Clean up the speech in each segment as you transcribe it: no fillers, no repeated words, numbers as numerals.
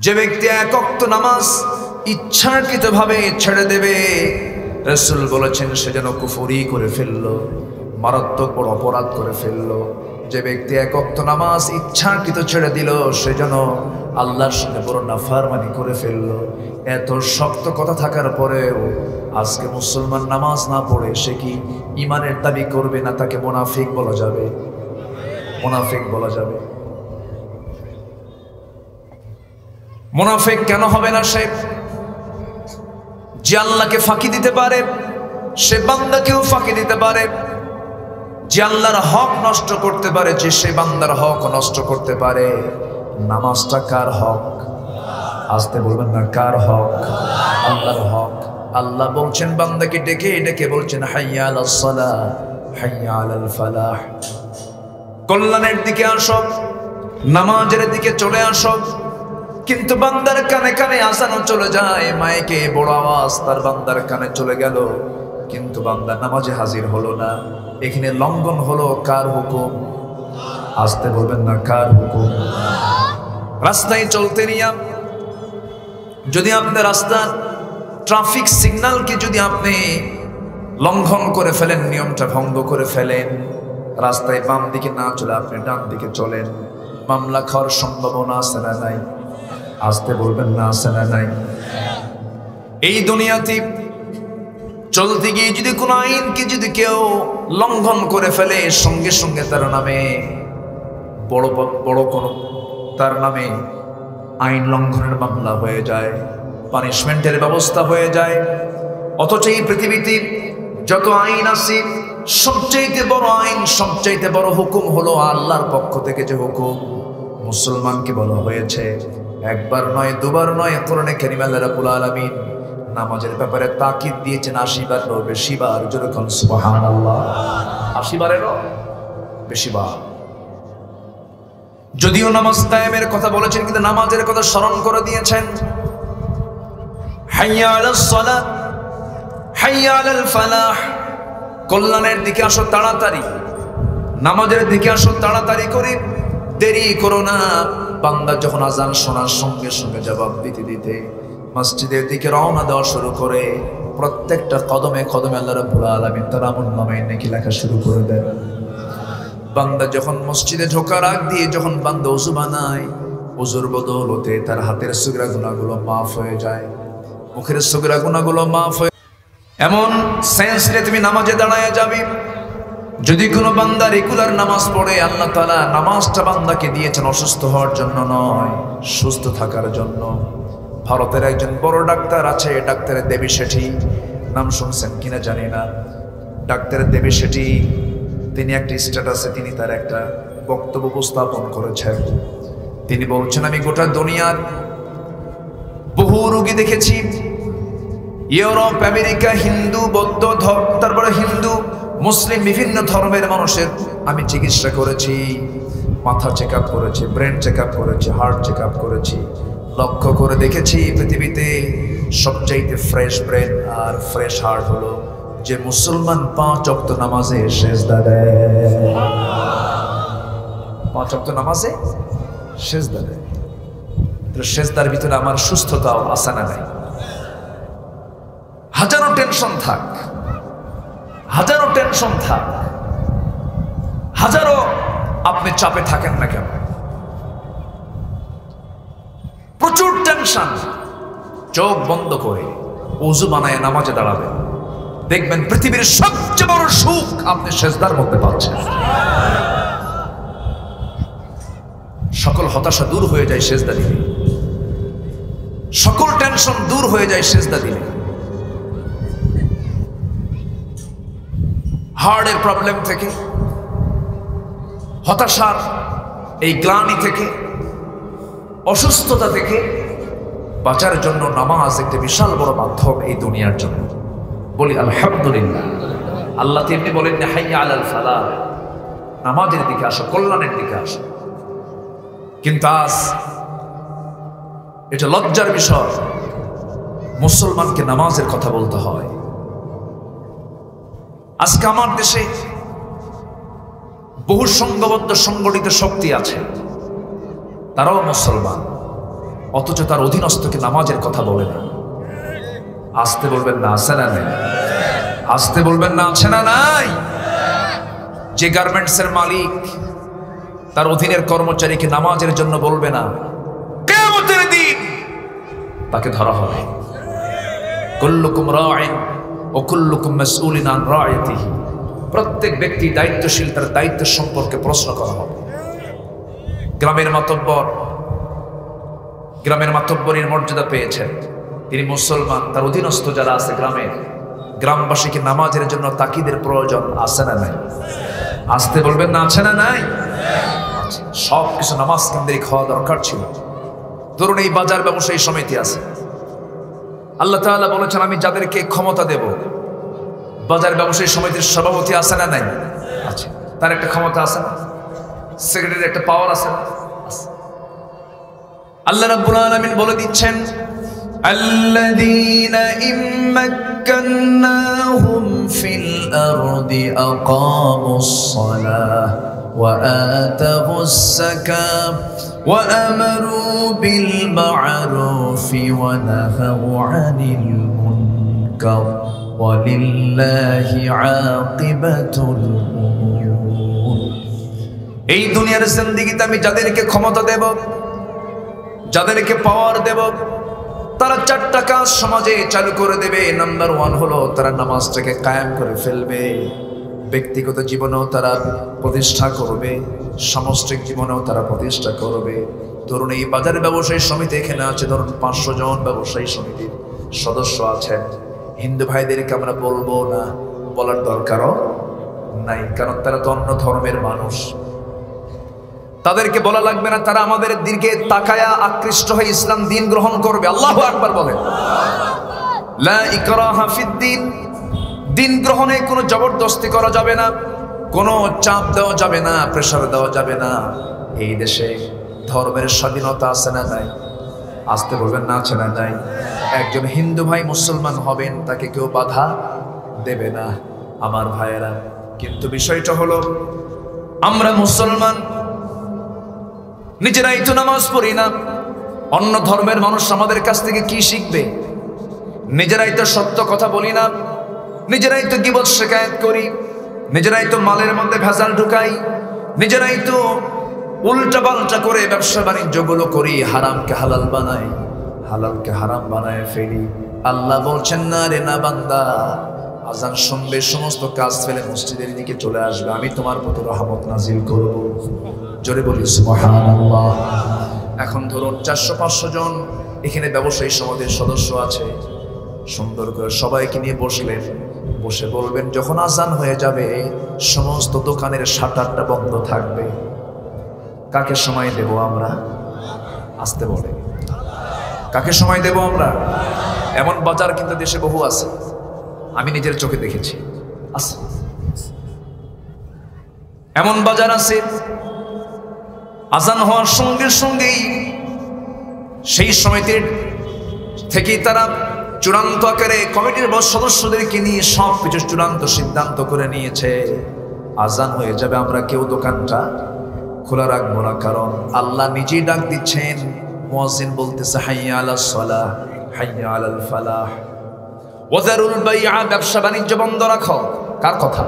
যে ব্যক্তি এক ওয়াক্ত নামাজ ইচ্ছাকৃতভাবে ছেড়ে দেবে, রাসূল বলেছেন সে যেন কুফরি করে ফেললো, মারাত্মক বড় অপরাধ করে ফেললো। যে ব্যক্তি এক ওয়াক্ত নামাজ ইচ্ছাকৃত ছেড়ে দিল, সে যেন আল্লাহর সাথে বড় নাফরমানি করে ফেললো। এত শক্ত কথা থাকার পরেও আজকে মুসলমান নামাজ না পড়ে সে কি ঈমানের দাবি করবে না? তাকে মুনাফিক বলা যাবে? মুনাফিক বলা যাবে? মুনাফিক কেন হবে না সে? যে আল্লাহকে ফাঁকি দিতে পারে সে বান্দাকেও ফাঁকি দিতে পারে। যে আল্লাহর হক নষ্ট করতে পারে, যে সে বান্দার হক নষ্ট করতে পারে। নামাজটা কার হক? আসতে বলবেন না, কার হক? আল্লাহর হক। আল্লাহ বলছেন বান্দাকে ডেকে ডেকে বলছেন হাইয়া আলাস সালাহ হাইয়া আলাল ফালাহ, কল্যাণের দিকে আসো, নামাজের দিকে চলে আসো। কিন্তু বান্দার কানে কানে আজানও চলে যায়, মাইকে বড় আওয়াজ তার বান্দার কানে চলে গেল, কিন্তু বান্দা নামাজে হাজির হলো না। এখানে লঙ্ঘন হলো কার হুকুম? আসতে বলবেন না, কার হুকুম? রাস্তায় চলতে নিয়ে যদি আপনি রাস্তার ট্রাফিক সিগন্যালকে যদি আপনি লঙ্ঘন করে ফেলেন, নিয়মটা ভঙ্গ করে ফেলেন, রাস্তায় বাম দিকে না চলে আপনি ডান দিকে চলেন, মামলা খাওয়ার সম্ভাবনা আছে না নাই? আসতে বলবেন না, আছে না নাই? এই দুনিয়াতে চলতে গিয়ে যদি কোনো আইনকে যদি কেউ লঙ্ঘন করে ফেলে, সঙ্গে সঙ্গে তার নামে বড় কোনো তার নামে আইন লঙ্ঘনের মামলা হয়ে যায়, পানিশমেন্টের ব্যবস্থা হয়ে যায়। অথচ এই পৃথিবীতে যত আইন আছে, সবচাইতে বড় আইন, সবচাইতে বড় হুকুম হলো আল্লাহর পক্ষ থেকে যে হুকুম মুসলমানকে বলা হয়েছে। একবার নয়, দুবার নয়, কোরআনে কারীমে আল্লাহ রাব্বুল আলামিন নামাজের ব্যাপারে তাকিদ দিয়েছেন ৮০ বারেরও বেশি বার। যেরকম সুবহানাল্লাহ, ৮০ বারেরও বেশি বার। যদিও নামাজ কায়েমের কথা বলেছেন, কিন্তু নামাজের কথা স্মরণ করে দিয়েছেন। হাইয়া আলাস সালাত হাইয়া আলাল ফালাহ, কল্যাণের দিকে আসো তাড়াতাড়ি, নামাজের দিকে আসো তাড়াতাড়ি করে, দেরি করো না। বান্দা যখন আজান শোনার সঙ্গে সঙ্গে জবাব দিতে দিতে মসজিদের দিকে রওনা দেওয়া শুরু করে, প্রত্যেকটা কদমে কদমে আল্লাহ রাব্বুল আলামিন তার আমলনামায় নেকি লেখা শুরু করে দেন। বান্দা যখন মসজিদে ঢোকার আগ দিয়ে যখন বান্দা ওযু বানায়, ওযুর বদৌলতে তার হাতের সগীরা গুনাহগুলো মাফ হয়ে যায়, মুখের সগীরা গুনাহগুলো মাফ হয়ে। এমন সেন্স রে তুমি নামাজে দাঁড়ায় যাবে। যদি কোনো বান্দা রেগুলার নামাজ পড়ে, আল্লাহ তাআলা নামাজটা বান্দাকে দিয়েছেন অসুস্থ হওয়ার জন্য নয়, সুস্থ থাকার জন্য। ভারতের একজন বড় ডাক্তার আছে, ডাক্তার দেবী শেঠি, নাম শুনছেন কিনা জানি না। ডাক্তার দেবী শেঠি তিনি একটা স্ট্যাটাসে তিনি তার একটা বক্তব্য উপস্থাপন করেছেন। তিনি বলছেন, আমি গোটা দুনিয়ার বহু রোগী দেখেছি, ইউরোপ, আমেরিকা, হিন্দু, বৌদ্ধ, তারপরে হিন্দু, মুসলিম, বিভিন্ন ধর্মের মানুষের আমি চিকিৎসা করেছি। মাথা চেক আপ করেছি, ব্রেন চেক আপ করেছি, হার্ট চেক আপ করেছি। লক্ষ্য করে দেখেছি পৃথিবীতে সবচাইতে ফ্রেশ ব্রেন আর ফ্রেশ হার্ট হলো যে মুসলমান ৫ ওয়াক্ত নামাজে সেজদা দেয়। ৫ ওয়াক্ত নামাজে সেজদা দেয়। সেজদার ভিতরে আমার সুস্থতাও আছে না নাই? হাজারো টেনশন থাক, হাজারো টেনশন থাক, হাজারো আপনি চাপে থাকেন না কেন, প্রচুর টেনশন, চোখ বন্ধ করে ওযু বানায় নামাজে দাঁড়াবেন, দেখবেন পৃথিবীর সবচেয়ে বড় সুখ আপনি সেজদার মধ্যে পাচ্ছেন। সকল হতাশা দূর হয়ে যায় সেজদা দিলে, সকল টেনশন দূর হয়ে যায় সেজদা দিলে। হার্টের প্রবলেম থেকে, হতাশার এই গ্লানি থেকে, অসুস্থতা থেকে বাঁচার জন্য নামাজ একটা বিশাল বড় মাধ্যম এই দুনিয়ার জন্য। বলি আলহামদুলিল্লাহ। আল্লাহ তেমনি বলেন না হাইয়া আলাল ফালাহ, নামাজের দিকে আসো, কল্যাণের দিকে আসো। কিন্তু আজ এটা লজ্জার বিষয়, মুসলমানকে নামাজের কথা বলতে হয়। আজকে আমার দেশে বহু সংঘবদ্ধ সংগঠিত শক্তি আছে, তারাও মুসলমান, অথচ তার অধীনস্থকে নামাজের কথা বলে না। আসতে বলবেন না, আছে না নাই? আসতে বলবেন না, আছে না নাই? যে গার্মেন্টসের মালিক তার অধীনের কর্মচারীকে নামাজের জন্য বলবে না, কিয়ামতের দিন তাকে ধরা হবে। কুল্লুকুম রাইন ও কুল্লুকুম মাসউলিন আন রাইয়াতিহি। প্রত্যেক ব্যক্তি দায়িত্বশীল, তার দায়িত্ব সম্পর্কে প্রশ্ন করা হবে। গ্রামের মাতব্বরের মর্যাদা পেয়েছেন, তিনি মুসলমান, তার অধীনস্থ যারা আছে গ্রামবাসীকে নামাজের জন্য তাকিদের প্রয়োজন আছে না নাই? আসতে বলবেন না, আছে না নাই? সব কিছু নামাজ কেন্দ্রিক হওয়া দরকার ছিল। ধরুন এই বাজার ব্যবসায়ী সমিতি আছে, আল্লাহ তাআলা বলেছেন আমি যাদেরকে ক্ষমতা দেব, বাজার ব্যবসায়ী সমিতির সভাপতি আছে না নাই? আছে। তার একটা ক্ষমতা আছে না? সেক্রেটারির একটা পাওয়ার আছে না? আল্লাহ রাব্বুল আলামিন বলে দিচ্ছেন, আল্লাযীনা ইম্মাক্কান্নাহুম ফিল আরদি আকামুস সালাহ ওয়া আতাবুস যাকাত ওয়া আমারু বিল মা'রুফি ওয়া নাহাউ আনিল মুনকার ওয়া লিল্লাহি আকিবাতুল উমুর। এই দুনিয়ার জিন্দেগিতে আমি যাদেরকে ক্ষমতা দেব, যাদেরকে পাওয়ার দেব, তারা চারটা কাজ সমাজে চালু করে দেবে। নাম্বার 1 হলো তারা নামাজটাকে কায়েম করে ফেলবে। ব্যক্তিগত জীবনেও তারা প্রতিষ্ঠা করবে, সামষ্টিক জীবনেও তারা প্রতিষ্ঠা করবে। ধরুন এই বাজার ব্যবসায়ী সমিতি এখানে আছে, ধরুন 500 জন ব্যবসায়ী সমিতির সদস্য আছেন। হিন্দু ভাইদেরকে আমরা বলবো না, বলার দরকারও নাই, কারণ তারা তো অন্য ধর্মের মানুষ, তাদেরকে বলা লাগবে না। তারা আমাদের দিকে তাকায়া আকৃষ্ট হয়ে ইসলাম দিন গ্রহণ করবে। আল্লাহু আকবার বলেন। লা ইকরাহা ফিদ্দিন। দিন গ্রহণে কোনো জবরদস্তি করা যাবে না, কোনো চাপ দেওয়া যাবে না, প্রেসার দেওয়া যাবে না। এই দেশে ধর্মের স্বাধীনতা আছে না নাই? আসতে বলবেন না, আছে না নাই? একজন হিন্দু ভাই মুসলমান হবেন, তাকে কেউ বাধা দেবে না আমার ভাইয়েরা। কিন্তু বিষয়টা হলো আমরা মুসলমান, নিজেরাই তো নামাজ পড়ি না, অন্য ধর্মের মানুষ আমাদের কাছ থেকে কি শিখবে? নিজেরাই তো সত্য কথা বলি না, নিজেরাই তো গীবত শিকায়েত করি, নিজেরাই তো মালের মধ্যে ভেজাল ঢুকাই, নিজেরাই তো উল্টা পাল্টা করে ব্যবসা বাণিজ্যগুলো করি, হারামকে হালাল বানাই, হালালকে হারাম বানায় ফেলি। আল্লাহ বলছেন না রে না বান্দা, আজান শুনবে সমস্ত কাজ ফেলে মসজিদের দিকে চলে আসবে, আমি তোমার প্রতি রহমত নাজিল করব। জোরে বলি সুবহানাল্লাহ। এখন ধরুন 400-500 জন এখানে ব্যবসায়ী সমাজের সদস্য আছে, সুন্দর করে সবাইকে নিয়ে বসলেন, বসে বলবেন যখন আজান হয়ে যাবে সমস্ত দোকানের শাটারটা বন্ধ থাকবে। কাকে সময় দেব আমরা? আসতে বলে, কাকে সময় দেব আমরা? এমন বাজার কিন্তু দেশে বহু আছে, আমি নিজের চোখে দেখেছি। আছে এমন বাজার আছে, আজান হওয়ার সঙ্গে সঙ্গেই সেই সমিতির থেকেই তারা চূড়ান্ত আকারে কমিটির সদস্যদেরকে নিয়ে সব কিছু চূড়ান্ত সিদ্ধান্ত করে নিয়েছে, আজান হয়ে যাবে আমরা কেউ দোকানটা খোলা রাখবো না। কারণ আল্লাহ নিজেই ডাক দিচ্ছেন, মুয়াজ্জিন বলতেছে হাইয়া আলাস সালাহ হাইয়া আলাল ফালাহ ওয়াজারুল বাইআ, ব্যবসা বাণিজ্য বন্ধ রাখো। কার কথা?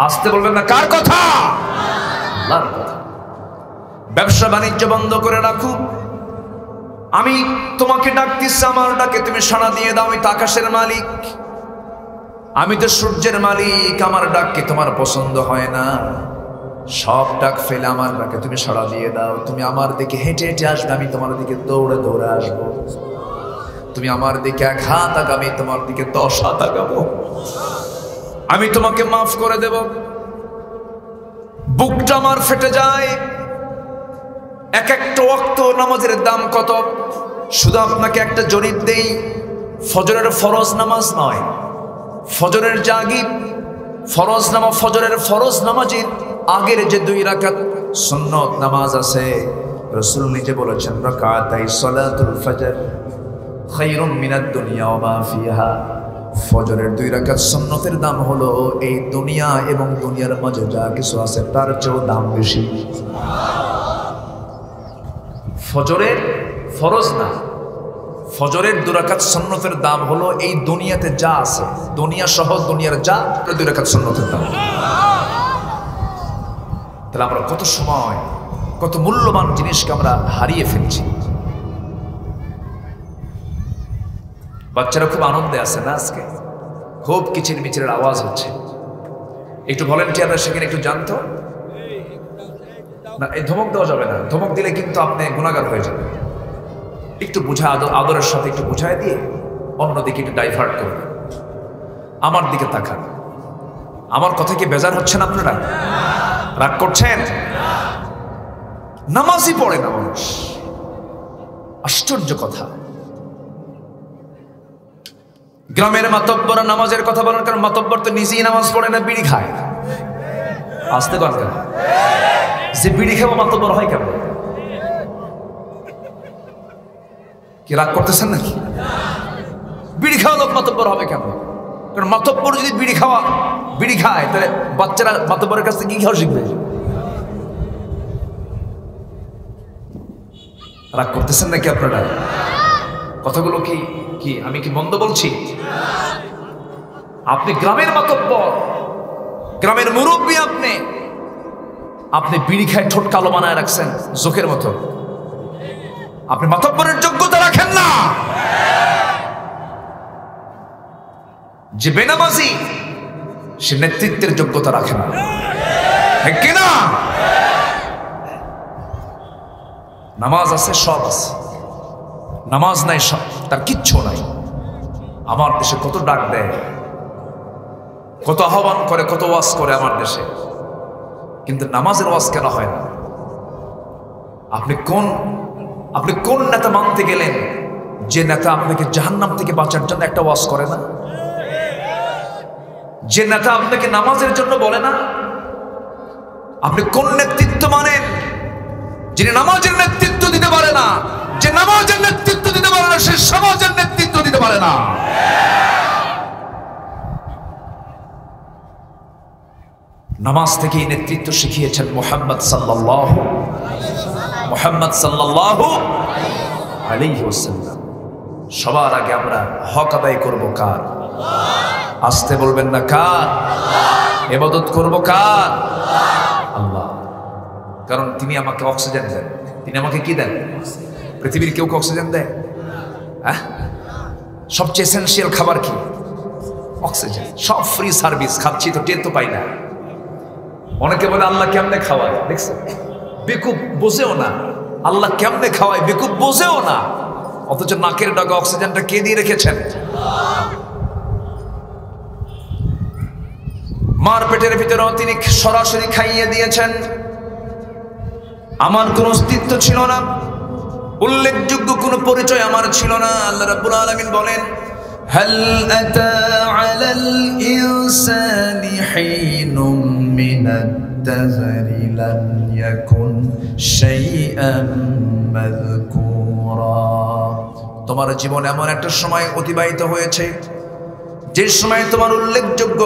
আসতে বলবেন না, কার কথা? আল্লাহর কথা। ব্যবসা বাণিজ্য বন্ধ করে রাখো। আমি তোমাকে ডাকতেছি, আমার ডাকে তুমি সাড়া দিয়ে দাও। আমি তো আকাশের মালিক, আমি তো সূর্যের মালিক, আমার ডাককে তোমার পছন্দ হয় না, সব ডাক ফেলে আমার ডাকে তুমি সাড়া দিয়ে দাও। তুমি আমার দিকে হেঁটে হেঁটে আসবে, আমি তোমার দিকে দৌড়ে দৌড়ে আসবো। তুমি আমার দিকে 1 হাত আগাবে, তোমার দিকে 10 হাত আগাবো। আমি তোমাকে মাফ করে দেব। বুকটা আমার ফেটে যায়। এক একটা ওয়াক্ত নামাজের দাম কত? শুধু আপনাকে একটা জরিপ দেই, ফজরের ফরজ নামাজ নয়, ফজরের জাগি ফরজ নামাজ, ফজরের ফরজ নামাজের আগের যে 2 রাকাত সুন্নত নামাজ আছে, রাসূল নিজে বলেছেন রাকাতাই সালাতুল ফজর খায়রুম মিনাদ দুনিয়া ওয়া মা ফিহা। ফজরের 2 রাকাত সুন্নতের দাম হলো এই দুনিয়া এবং দুনিয়ার মাঝে যা কিছু আছে তার চেয়েও দাম বেশি। ফজরের ফরজ না। ফজরের 2 রাকাত সুন্নতের দাম হলো এই দুনিয়াতে যা আছে, দুনিয়া সহ দুনিয়ার যা 2 রাকাত সুন্নতের দাম। তাহলে আমরা কত সময়, কত মূল্যবান জিনিসকে আমরা হারিয়ে ফেলছি। বাচ্চারা খুব আনন্দে আছে না আজকে, খুব কিচির মিচিরের আওয়াজ হচ্ছে। একটু ভলেন্টিয়াররা সেখানে একটু জানতো না, এই ধমক দেওয়া যাবে না, ধমক দিলে কিন্তু আপনি গুনাহগার হয়ে যাবেন। একটু বুঝা আদরের সাথে একটু বুঝায় দিয়ে অন্যদিকে একটু ডাইভার্ট করবেন। আমার দিকে তাকান। আমার কথা কি বেজার হচ্ছেন আপনারা? রাগ করছেন? নামাজই পড়ে না মানুষ, আশ্চর্য কথা। গ্রামের মাতব্বরা নামাজের কথা বলেন, কারণ মাতব্বর তো নিজেই নামাজ পড়ে না, বিড়ি খায়। আসতে কথা, যে বিড়ি খাবো মাতব্বর হয় কেন? কি রাগ করতেছেন নাকি? বিড়ি খাওয়া লোক মাতব্বর হবে কেন? কারণ মাতব্বর যদি বিড়ি খায়, তাহলে বাচ্চারা মাতব্বরের কাছ থেকে কি খাওয়া শিখবে? রাগ করতেছেন নাকি আপনারা? কথাগুলো কি আমি কি মন্দ বলছি? আপনি গ্রামের মাতব্বর, গ্রামের মুরব্বী, আপনি বিড়ি খায় ঠোঁট কালো বানায় রাখছেন জোকের মতো। আপনি মাতব্বরের যোগ্যতা রাখেন না। যে বেনামাজি সে নেতৃত্বের যোগ্যতা রাখে না, কিনা? নামাজ আছে, সব আছে, নামাজ নাই সব, তার কিচ্ছু নাই। আমার দেশে কত ডাক দেয়, কত আহ্বান করে, কত ওয়াজ করে আমার দেশে, কিন্তু নামাজের ওয়াজ কেন হয় না? আপনি কোন নেতা মানতে গেলেন যে নেতা আপনাকে জাহান্নাম থেকে বাঁচার জন্য একটা ওয়াজ করে না? যে নেতা আপনাকে নামাজের জন্য বলে না? আপনি কোন নেতৃত্ব মানেন যিনি নামাজের নেতৃত্ব দিতে পারে না? যে নামাজের নেতৃত্ব দিতে পারে না সে সমাজের নেতৃত্ব দিতে পারে না। নামাজ থেকেই নেতৃত্ব শিখিয়েছেন মুহাম্মদ সাল্লাল্লাহু আলাইহি ওয়াসাল্লাম। সবার আগে আমরা হক আদায় করব কার? আসতে বলবেন না, কার? ইবাদত করব কার? আল্লাহ। কারণ তিনি আমাকে অক্সিজেন দেন। তিনি আমাকে কি দেন? পৃথিবীর কেউ অক্সিজেন দেয়? সবচেয়ে এসেনশিয়াল খাবার কি? অক্সিজেন। সব ফ্রি সার্ভিস, খাচ্ছি তো টের তো পাই না। অনেকে বলে আল্লাহ কেমনে খাওয়ায়, দেখছেন? বেকুব, বোঝেও না আল্লাহ কেমনে খাওয়ায়, বেকুব বোঝেও না। অথচ নাকের ডগা অক্সিজেনটা কে দিয়ে রেখেছেন? মার পেটের ভিতরেও তিনি সরাসরি খাইয়ে দিয়েছেন। আমার কোন অস্তিত্ব ছিল না, উল্লেখযোগ্য কোন পরিচয় আমার ছিল না। আল্লাহ রাব্বুল আলামিন বলেন, হাল আতা আলাল ইনসানি হিনুম মিনাদ দাহরি লাম ইয়াকুন শাইআন মাযকুরা। তোমার জীবনে এমন একটা সময় অতিবাহিত হয়েছে যে সময় তোমার উল্লেখযোগ্য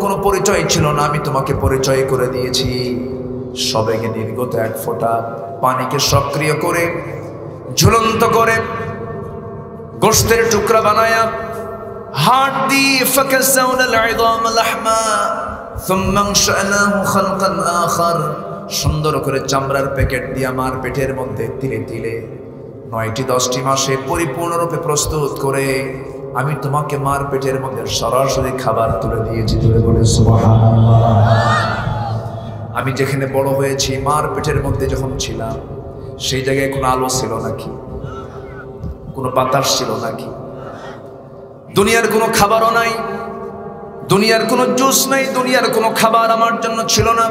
কোনো পরিচয় ছিল না, আমি তোমাকে পরিচয় করে দিয়েছি। সবেগে নির্গত এক ফোঁটা পানিকে সক্রিয় করে, ঝুলন্ত করে, গোশতের টুকরা বানায়া, হাড় দিয়ে ফাকাসাউনাল ইযাম লাহমা সুম্মা আনশানাহু খালকান আখার, সুন্দর করে চামড়ার প্যাকেট দিয়ে আমার পেটের মধ্যে তিলে তিলে 9টি 10টি মাসে পরিপূর্ণরূপে প্রস্তুত করে আমি তোমাকে মার পেটের মধ্যে সরাসরি খাবার তুলে দিয়েছি। জোরে বলে সুবহানাল্লাহ। আমি যেখানে বড় হয়েছি, মার পেটের মধ্যে যখন ছিলাম, সেই জায়গায় কোনো আলো ছিল নাকি? কোনো বাতাস ছিল নাকি? দুনিয়ার কোনো খাবারও নাই, দুনিয়ার কোনো জুস নাই, দুনিয়ার কোনো খাবার আমার জন্য ছিল না।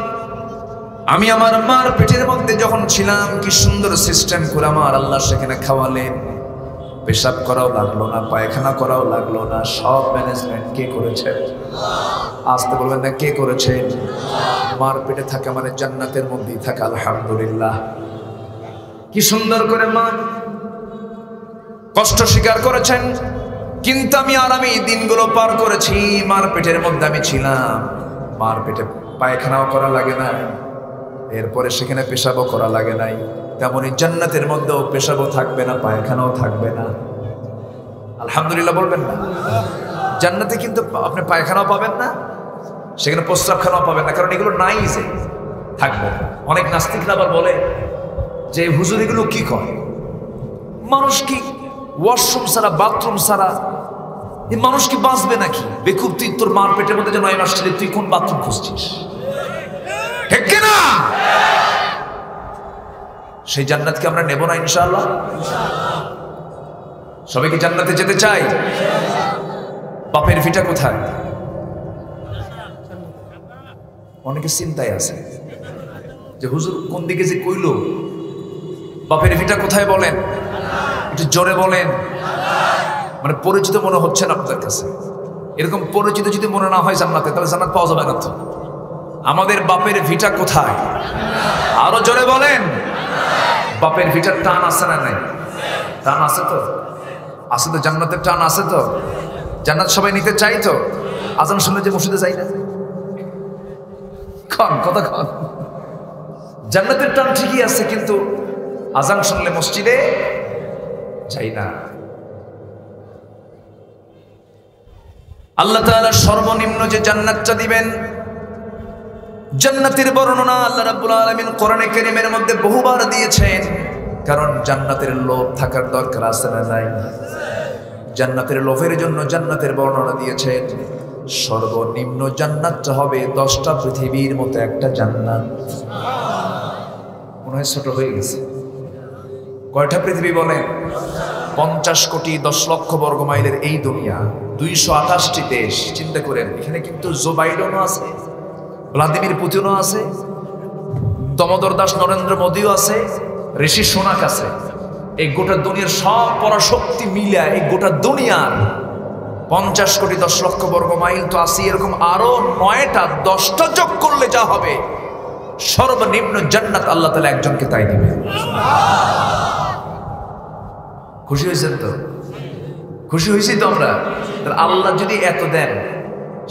আমি আমার মার পেটের মধ্যে যখন ছিলাম, কি সুন্দর সিস্টেম করে আমার আল্লাহ সেখানে খাওয়ালেন। পেশাব করাও লাগলো না, পায়খানা করাও লাগলো না, সব ম্যানেজমেন্ট কে করেছে? আসতে বলবেন না, কে করেছে? মার পেটে থাকা মানে জান্নাতের মধ্যেই থাকা। আলহামদুলিল্লাহ। কি সুন্দর করে মা কষ্ট স্বীকার করেছেন, কিন্তু আমি আরামে দিনগুলো পার করেছি। মার পেটের মধ্যে আমি ছিলাম, মার পেটে পায়খানাও করা লাগে নাই, এরপরে সেখানে পেশাবও করা লাগে নাই। তেমনি জান্নাতের মধ্যেও পেশাবও থাকবে না, পায়খানাও থাকবে না। আলহামদুলিল্লাহ বলবেন না? জান্নাতে কিন্তু আপনি পায়খানাও পাবেন না, সেখানে প্রস্রাবখানাও পাবেন না, কারণ এগুলো নাই, যে থাকবে না। অনেক নাস্তিকরা আবার বলে যে হুজুর এগুলো কি করে, মানুষ কি ওয়াশরুম ছাড়া, বাথরুম ছাড়া এই মানুষ কি বাঁচবে নাকি? বেকুব, তুই তোর মার পেটের মধ্যে যে 9 মাস ছিলি, তুই কোন বাথরুম খুঁজছিস? ঠিক কিনা? সেই জান্নাতকে আমরা নেব না ইনশাআল্লাহ? সবাই কি জান্নাতে যেতে চাই? বাপের ভিটা কোথায়? অনেকে চিন্তায় আছে যে হুজুর কোন দিকে যে কইল, বাপের ভিটা কোথায় বলেন, একটু জোরে বলেন। মানে পরিচিত মনে হচ্ছে না আপনাদের কাছে? এরকম পরিচিত যদি মনে না হয় জান্নাতে, তাহলে জান্নাত পাওয়া যাবে না তো। আমাদের বাপের ভিটা কোথায়? আরো জোরে বলেন। বাপের ভিটার টান আছে না নাই? টান আছে তো? আছে তো, জান্নাতের টান আছে তো? জান্নাত সবাই নিতে চাই তো? আজান শুনলে যে মসজিদে যাই না, কথা কন। জান্নাতের টান ঠিকই আছে, কিন্তু আজান শুনলে মসজিদে যাই না। আল্লাহ তাআলা সর্বনিম্ন যে জান্নাতটা দিবেন, জান্নাতের বর্ণনা আল্লাহ রাব্বুল আলামিন কোরআনে কারীমের মধ্যে বহুবার দিয়েছেন। কারণ জান্নাতের লোভ থাকার দরকার আছে না নাই? জান্নাতের লোভের জন্য জান্নাতের বর্ণনা দিয়েছেন। সর্বনিম্ন জান্নাতটা হবে 10টা পৃথিবীর মতো একটা জান্নাত। মনে হয় ছোট হয়ে গেছে। কয়টা পৃথিবী বলেন? 50 কোটি 10 লক্ষ বর্গ মাইলের এই দুনিয়া, 228টি দেশ। চিন্তা করেন, এখানে কিন্তু জো বাইডেনও আছে, ভ্লাদিমির পুতিনও আছে, দমোদর দাস নরেন্দ্র মোদীও আছে, ঋষি সোনাক আছে। এই গোটা দুনিয়ার সব পরাশক্তি মিলিয়া এই গোটা দুনিয়ার 50 কোটি 10 লক্ষ বর্গ মাইল তো আছে। এরকম আরো 9টা 10টা যোগ করলে যা হবে, সর্বনিম্ন জান্নাত আল্লাহ তাআলা একজনকে তাই দিবেন। খুশি হয়েছেন তো? খুশি হয়েছি তো আমরা? তাহলে আল্লাহ যদি এত দেন,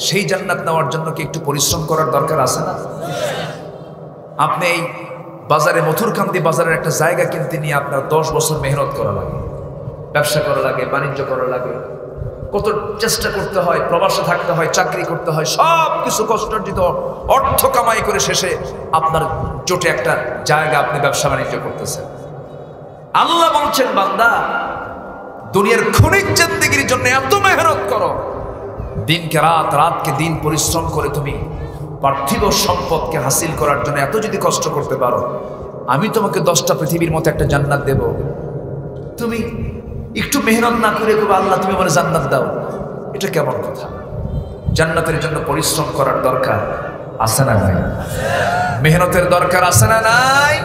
সেই জান্নাত নেওয়ার জন্য কি একটু পরিশ্রম করার দরকার আছে না? আপনি এই বাজারে, মথুরকান্দি বাজারের একটা জায়গা কিনতে নিয়ে আপনার 10 বছর মেহনত করা লাগে, ব্যবসা করা লাগে, বাণিজ্য করা লাগে, কত চেষ্টা করতে হয়, প্রবাসে থাকতে হয়, চাকরি করতে হয়, সব কিছু কষ্টার্জিত অর্থ কামাই করে শেষে আপনার জোটে একটা জায়গা, আপনি ব্যবসা বাণিজ্য করতেছেন। আল্লাহ বলছেন, বান্দা দুনিয়ার ক্ষণিক জিন্দেগির জন্য এত মেহনত করো, দিনকে রাত, রাতকে দিন পরিশ্রম করে তুমি পার্থিব সম্পদকে হাসিল করার জন্য এত যদি কষ্ট করতে পারো, আমি তোমাকে 10টা পৃথিবীর মতো একটা জান্নাত দেব। তুমি একটু মেহনত না করে বলবে, আল্লাহ তুমি আমার জান্নাত দাও, এটা কেমন কথা? জান্নাতের জন্য পরিশ্রম করার দরকার আছে না নাই? মেহনতের দরকার আছে না নাই?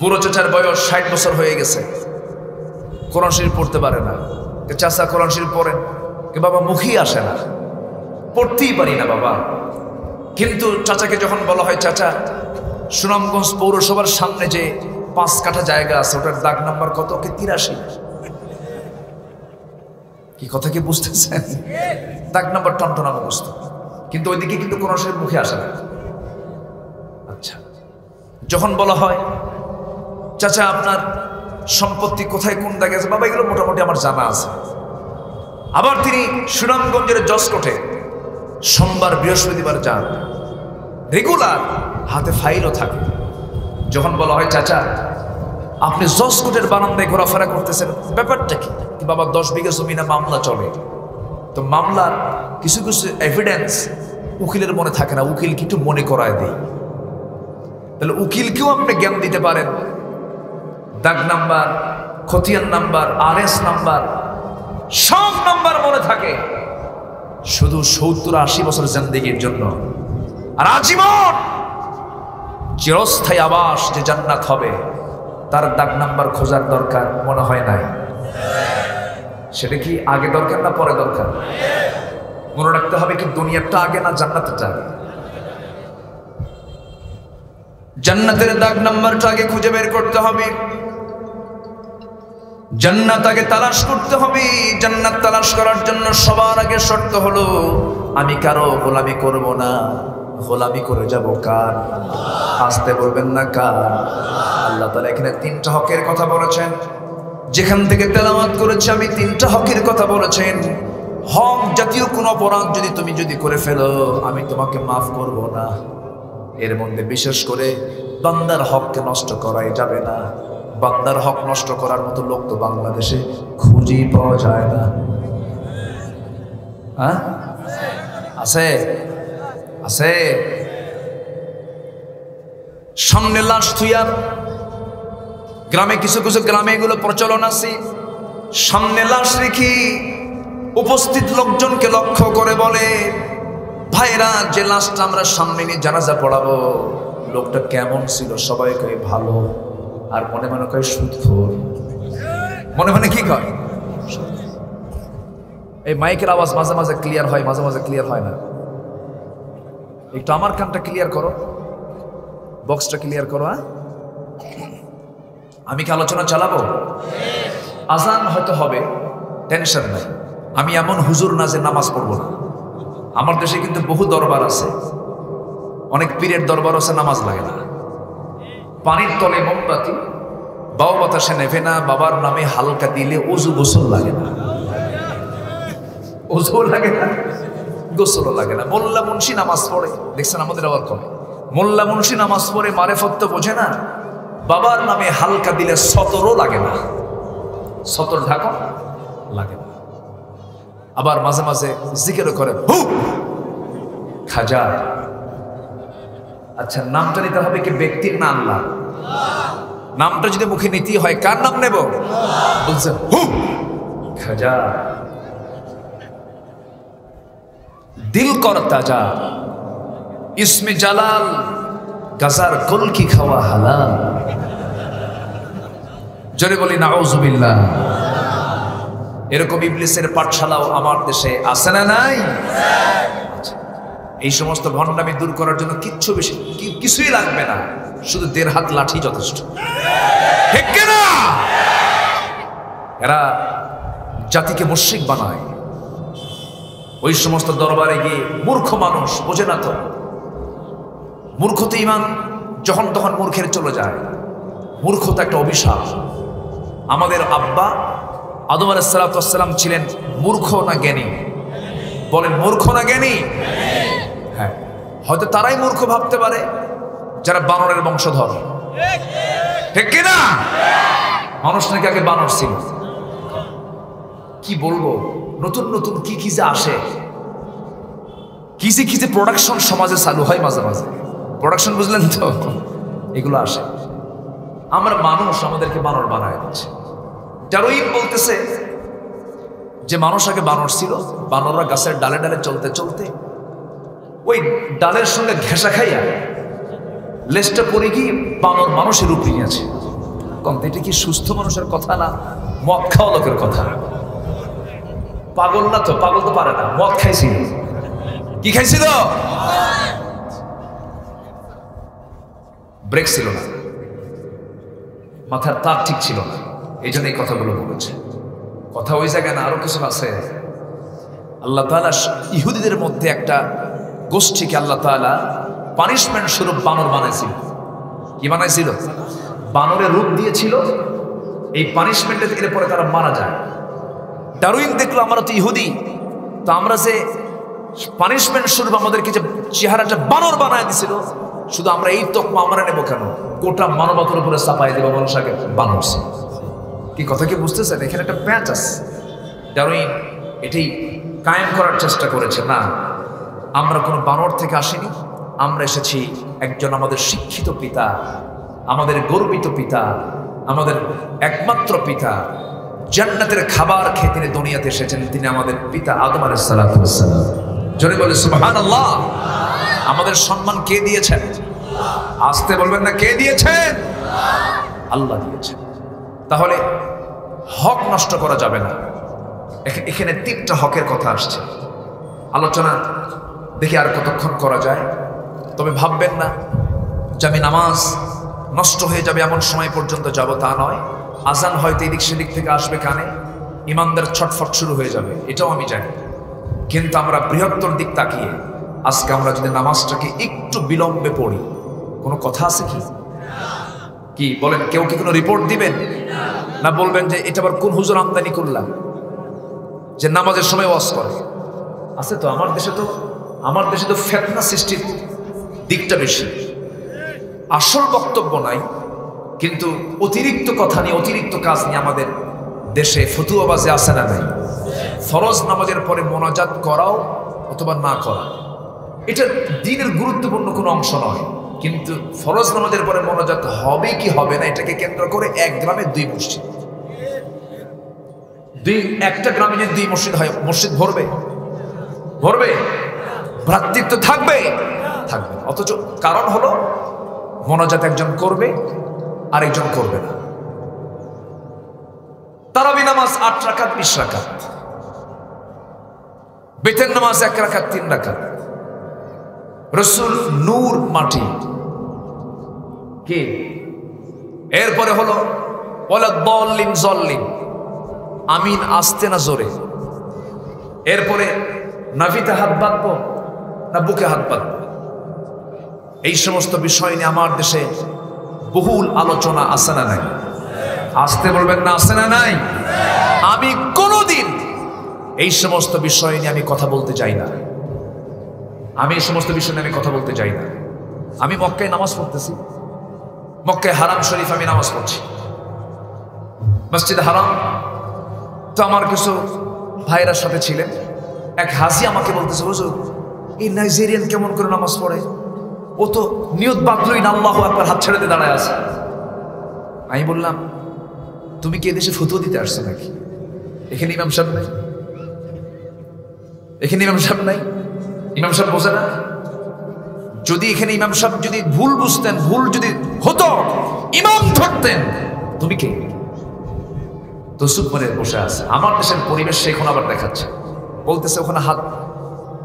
বুড়ো চাচার বয়স 60 বছর হয়ে গেছে, কোরআন শরীফ পড়তে পারে না। চাচা কোরআন শরীফ পড়েন, কে বাবা মুখই আসে না, পড়তেই পারি না বাবা। কিন্তু চাচাকে যখন বলা হয়, চাচা সুনামগঞ্জ পৌরসভার সামনে যে 5 কাঠা জায়গা আছে, ওটার দাগ নাম্বার কত? কে 83। কি কথা কি বুঝতেছেন? দাগ নাম্বার টনটনা মুখস্থ, কিন্তু ওইদিকে কিন্তু কোরআন শরীফ মুখে আসে না। আচ্ছা, যখন বলা হয় চাচা আপনার সম্পত্তি কোথায়, কোন দাগে আছে, বাবা এগুলো মোটামুটি আমার জানা আছে। আবার তিনি সুনামগঞ্জের জসকোটে সোমবার বৃহস্পতিবার যান, রেগুলার হাতে ফাইলও থাকে। যখন বলা হয় চাচা আপনি জসকোটের বারান্দায় ঘোরাফেরা করতেছেন, ব্যাপারটা কি? বাবা 10 বিঘা জমি না মামলা চলে, তো মামলার কিছু কিছু এভিডেন্স উকিলের মনে থাকে না, উকিল কিন্তু মনে করায় দেয়। তাহলে উকিলকেও আপনি জ্ঞান দিতে পারেন, দাগ নাম্বার, খতিয়ান নাম্বার, RS নাম্বার, সব নাম্বার মনে থাকে, শুধু 70-80 বছর জিন্দেগির জন্য। আর আজীবন চিরস্থায়ী আবাস যে জান্নাত হবে, তার দাগ নাম্বার খোঁজার দরকার মনে হয় নাই? সেটা কি আগে দরকার না পরে দরকার? মনে রাখতে হবে কি দুনিয়াটা আগে না জান্নাতটা আগে? জান্নাতের দাগ নাম্বারটা আগে খুঁজে বের করতে হবে, জান্নাত আগে তালাশ করতে হবে। জান্নাত তালাশ করার জন্য সবার আগে শর্ত হলো আমি কারো গোলামি করব না, গোলামি করে যাব কার? আসতে বলবেন না কার? আল্লাহ তাআলা এখানে তিনটা হকের কথা বলেছেন। যেখান থেকে তেলাওয়াত করেছি আমি তিনটা হকের কথা বলেছেন। হক জাতীয় কোন অপরাধ তুমি যদি করে ফেলো আমি তোমাকে মাফ করব না। এর মধ্যে বিশেষ করে বান্দার হককে নষ্ট করাই যাবে না। বান্দার হক নষ্ট করার মতো লোক তো বাংলাদেশে খুঁজেই পাওয়া যায় না। হ্যাঁ, আছে আছে। সামনে লাশ থুইয়া, গ্রামে কিছু কিছু গ্রামে এগুলো প্রচলন আছে, সামনে লাশ রেখে উপস্থিত লোকজনকে লক্ষ্য করে বলে, ভাইরা যে লাশটা আমরা সামনে নিয়ে জানাজা পড়াবো লোকটা কেমন ছিল? সবাই কয় ভালো, আর মনে মনে কয় সুদখোর। মনে মনে কি কয়? এই মাইকের আওয়াজ মাঝে মাঝে ক্লিয়ার হয়, মাঝে মাঝে ক্লিয়ার হয় না। একটু আমার কানটা ক্লিয়ার করো, বক্সটা ক্লিয়ার করো। হ্যাঁ, আমি কি আলোচনা চালাবো? আজান হয়তো হবে, টেনশন নাই। আমি এমন হুজুর না যে নামাজ পড়বো না। আমার দেশে কিন্তু বহু দরবার আছে, অনেক পীরের দরবার আছে, নামাজ লাগে না। পানির তলে মোমবাতি, বাউ বাতাসে নেভে না, বাবার নামে হালকা দিলে অজু গোসল লাগে না। অজু লাগে না, গোসলও লাগে না। মোল্লা মুন্সি নামাজ পড়ে, দেখছেন আমাদের আবার কমে। মোল্লা মুন্সি নামাজ পড়ে, মারেফত তো বোঝে না। বাবার নামে হালকা দিলে সতরও লাগে না, সতর ঢাকা লাগে না। আবার মাঝে মাঝে জিকিরও করে, হু খাজা। আচ্ছা, নামটা নিতে হবে কি ব্যক্তির না আল্লাহ? নামটা যদি মুখে নিতে হয় কার নাম নেব? বলছে হু খাজা। দিল কর তাজা, ইসমে জালাল, গাজার কলকি খাওয়া হালাল। জোরে বলি নাউজুবিল্লাহ। এরকম ইবলিসের পাঠশালাও আমার দেশে আছে না নাই? এই সমস্ত ভণ্ডামি দূর করার জন্য কিচ্ছু বেশি কিছুই লাগবে না, শুধু 1.5 হাত লাঠি যথেষ্ট। ঠিক কিনা? এরা জাতিকে মুশরিক বানায়। ওই সমস্ত দরবারে গিয়ে মূর্খ মানুষ বোঝে না তো। মূর্খতে ইমান যখন তখন মূর্খের চলে যায়। মূর্খতা একটা অভিশাপ। আমাদের আব্বা আদম আলাইহিস সালাম ছিলেন মূর্খ না জ্ঞানী? বলেন মূর্খ না জ্ঞানী? হ্যাঁ, হয়তো তারাই মূর্খ ভাবতে পারে যারা বানরের বংশধর। ঠিক কিনা? মানুষ নাকি আগে বানর ছিল। কি বলবো, নতুন নতুন কি কি যে আসে, কি যে প্রোডাকশন সমাজে চালু হয় মাঝে মাঝে। প্রোডাকশন বুঝলেন তো? এগুলো আসে। আমরা মানুষ, আমাদেরকে বানর বানায় দিচ্ছে। ডারউইন বলতেছে যে মানুষ আগে বানর ছিল, বানররা গাছের ডালে ডালে চলতে চলতে ওই ডালের সঙ্গে ঘেঁষা খাইয়া লেজটা পড়ে গিয়ে বানর মানুষের রূপ নিয়েছে। কন্ত এটা কি সুস্থ মানুষের কথা না মদ খাওয়া লোকের কথা? পাগল না তো, পাগল তো পারে না। মদ খাইছিল, কি খাইছিল? ব্রেক ছিল না, মাথার তার ঠিক ছিল না, এই জন্য এই কথাগুলো বলেছে। কথা ওই জায়গায় না, আরো কিছু আছে। আল্লাহ তাআলা ইহুদিদের মধ্যে একটা গোষ্ঠীকে আল্লাহ তাআলা পানিশমেন্ট স্বরূপ বানর বানাইছিল। কি বানাইছিল? বানরের রূপ দিয়েছিল। এই পানিশমেন্টের দিকে পরে তারা মারা যায়। ডারউইন দেখলো আমরা তো ইহুদি, তো আমরা যে পানিশমেন্ট স্বরূপ আমাদেরকে যে চেহারাটা বানর বানায় দিছিল, শুধু আমরা এই তকমা আমরা নেব কেন? গোটা মানবতার উপরে চাপাই দেব মানুষ আগে বানর। কি কথা কি বুঝতেছেন? এখানে একটা প্যাঁচ আছে। ডারউইন এটাই কায়েম করার চেষ্টা করেছে। না, আমরা কোনো বানর থেকে আসিনি, আমরা এসেছি একজন আমাদের শিক্ষিত পিতা, আমাদের গর্বিত পিতা, আমাদের একমাত্র পিতা, জান্নাতের খাবার খেয়ে তিনি দুনিয়াতে এসেছেন। তিনি আমাদের পিতা আদম আলাইহিস সালাতু ওয়াস সালাম। জোরে বলে সুবহানাল্লাহ। আমাদের সম্মান কে দিয়েছেন? আসতে বলবেন না, কে দিয়েছেন? আল্লাহ দিয়েছেন। তাহলে হক নষ্ট করা যাবে না। এখানে 3টা হকের কথা আসছে। আলোচনা দেখি আর কতক্ষণ করা যায়। তবে ভাববেন না যে আমি নামাজ নষ্ট হয়ে যাবে এমন সময় পর্যন্ত যাব, তা নয়। আজান হয়তো এদিক সেদিক থেকে আসবে কানে, ইমানদার ছটফট শুরু হয়ে যাবে, এটাও আমি জানি। কিন্তু আমরা বৃহত্তর দিক তাকিয়ে আজকে আমরা যদি নামাজটাকে একটু বিলম্বে পড়ি, কোনো কথা আছে কি? কি বলেন? কেউ কি কোনো রিপোর্ট দিবেন? না বলবেন যে এটা আবার কোন হুজুর আমদানি করলাম যে নামাজের সময় ওয়াজ করে? আছে তো আমার দেশে তো ফিতনা সৃষ্টির দিকটা বেশি। আসল বক্তব্য নাই, কিন্তু অতিরিক্ত কথা নিয়ে, অতিরিক্ত কাজ নিয়ে আমাদের দেশে ফতুয়াবাজে আছে না নাই? ফরজ নামাজের পরে মোনাজাত করাও অথবা না করা, এটা দ্বীনের গুরুত্বপূর্ণ কোনো অংশ নয়, কিন্তু ফরজ নামাজের পরে মোনাজাত হবে কি হবে না এটাকে কেন্দ্র করে এক গ্রামে দুই মসজিদ, একটা গ্রামে যদি দুই মসজিদ হয়, মসজিদ ভরবে? ভ্রাতৃত্ব থাকবে? অথচ কারণ হলো মোনাজাত একজন করবে আর একজন করবে না। তারাবি নামাজ 8 রাকাত 20 রাকাত, বেতের নামাজ 1 রাকাত 3 রাকাত। রসুল নূর মাটি কি? এরপরে হলো ওয়ালা দল্লিন জল্লিন, আমিন আস্তে না জোরে। এরপরে নাভিতে হাত বাঁধবো না বুকে হাত বাঁধবো, এই সমস্ত বিষয় নিয়ে আমার দেশে বহুল আলোচনা আছে না নাই? আসতে বলবেন না, আছে না নাই? আমি কোনোদিন এই সমস্ত বিষয় নিয়ে আমি কথা বলতে চাই না। আমি মক্কায় নামাজ পড়তেছি, মক্কায় হারাম শরীফ আমি নামাজ পড়ছি, মসজিদ হারাম। তো আমার কিছু ভাইরার সাথে ছিলেন, এক হাজি আমাকে বলতেছে, হুজুর এই নাইজেরিয়ান কেমন করে নামাজ পড়ে? ও তো নিয়ত বাঁধলই না, আল্লাহু আকবার হাত ছেড়ে দিয়ে দাঁড়ায় আছে। আমি বললাম, তুমি কি এদেশে ফতোয়া দিতে আসছো নাকি? এখানে ইমাম সাহেব নাই? ইমাম সাহেব বোঝে না? যদি এখানে ইমাম সাহেব যদি ভুল বুঝতেন, ভুল যদি হতো, ইমাম ধরতেন, তুমি কে? তো চুপ করে বসে আছে। আমার দেশের পরিবেশ এখন আবার দেখাচ্ছে, বলতেছে ওখানে হাত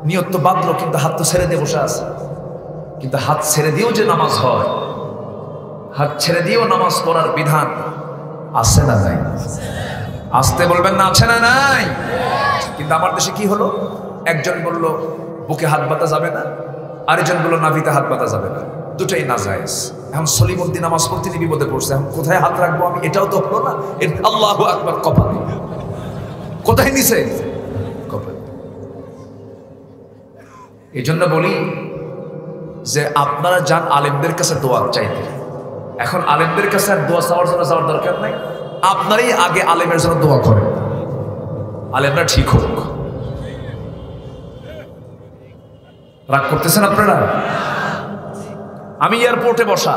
নিয়ত তো বাঁধলো, কিন্তু হাত তো ছেড়ে দিয়ে বসে আছে। কিন্তু হাত ছেড়ে দিয়েও যে নামাজ হয়, হাত ছেড়ে দিয়েও নামাজ পড়ার বিধান আছে না নাই? আসতে বলবেন না, আছে না নাই? কিন্তু আমার দেশে কি হলো, একজন বলল বুকে হাত বাঁধা যাবে না, আরেকজন বলল নাভিতে হাত বাঁধা যাবে না, দুটাই নাজায়েজ। এখন সলিমুদ্দিন নামাজ পড়তে বিপদে পড়ছে, এখন কোথায় হাত রাখবো আমি? এটাও তো হলো না। আল্লাহু আকবার কপালে, কোথায় নিছে? কপালে। এই জন্য বলি যে আপনারা যান আলেমদের কাছে দোয়া চাইতে। এখন আলেমদের কাছে আর দোয়া চাওয়ার জন্য যাওয়ার দরকার নাই, আপনারই আগে আলেমের জন্য দোয়া করেন, আলেমরা ঠিক হোক। রাগ করতেছেন আপনারা? আমি এয়ারপোর্টে বসা,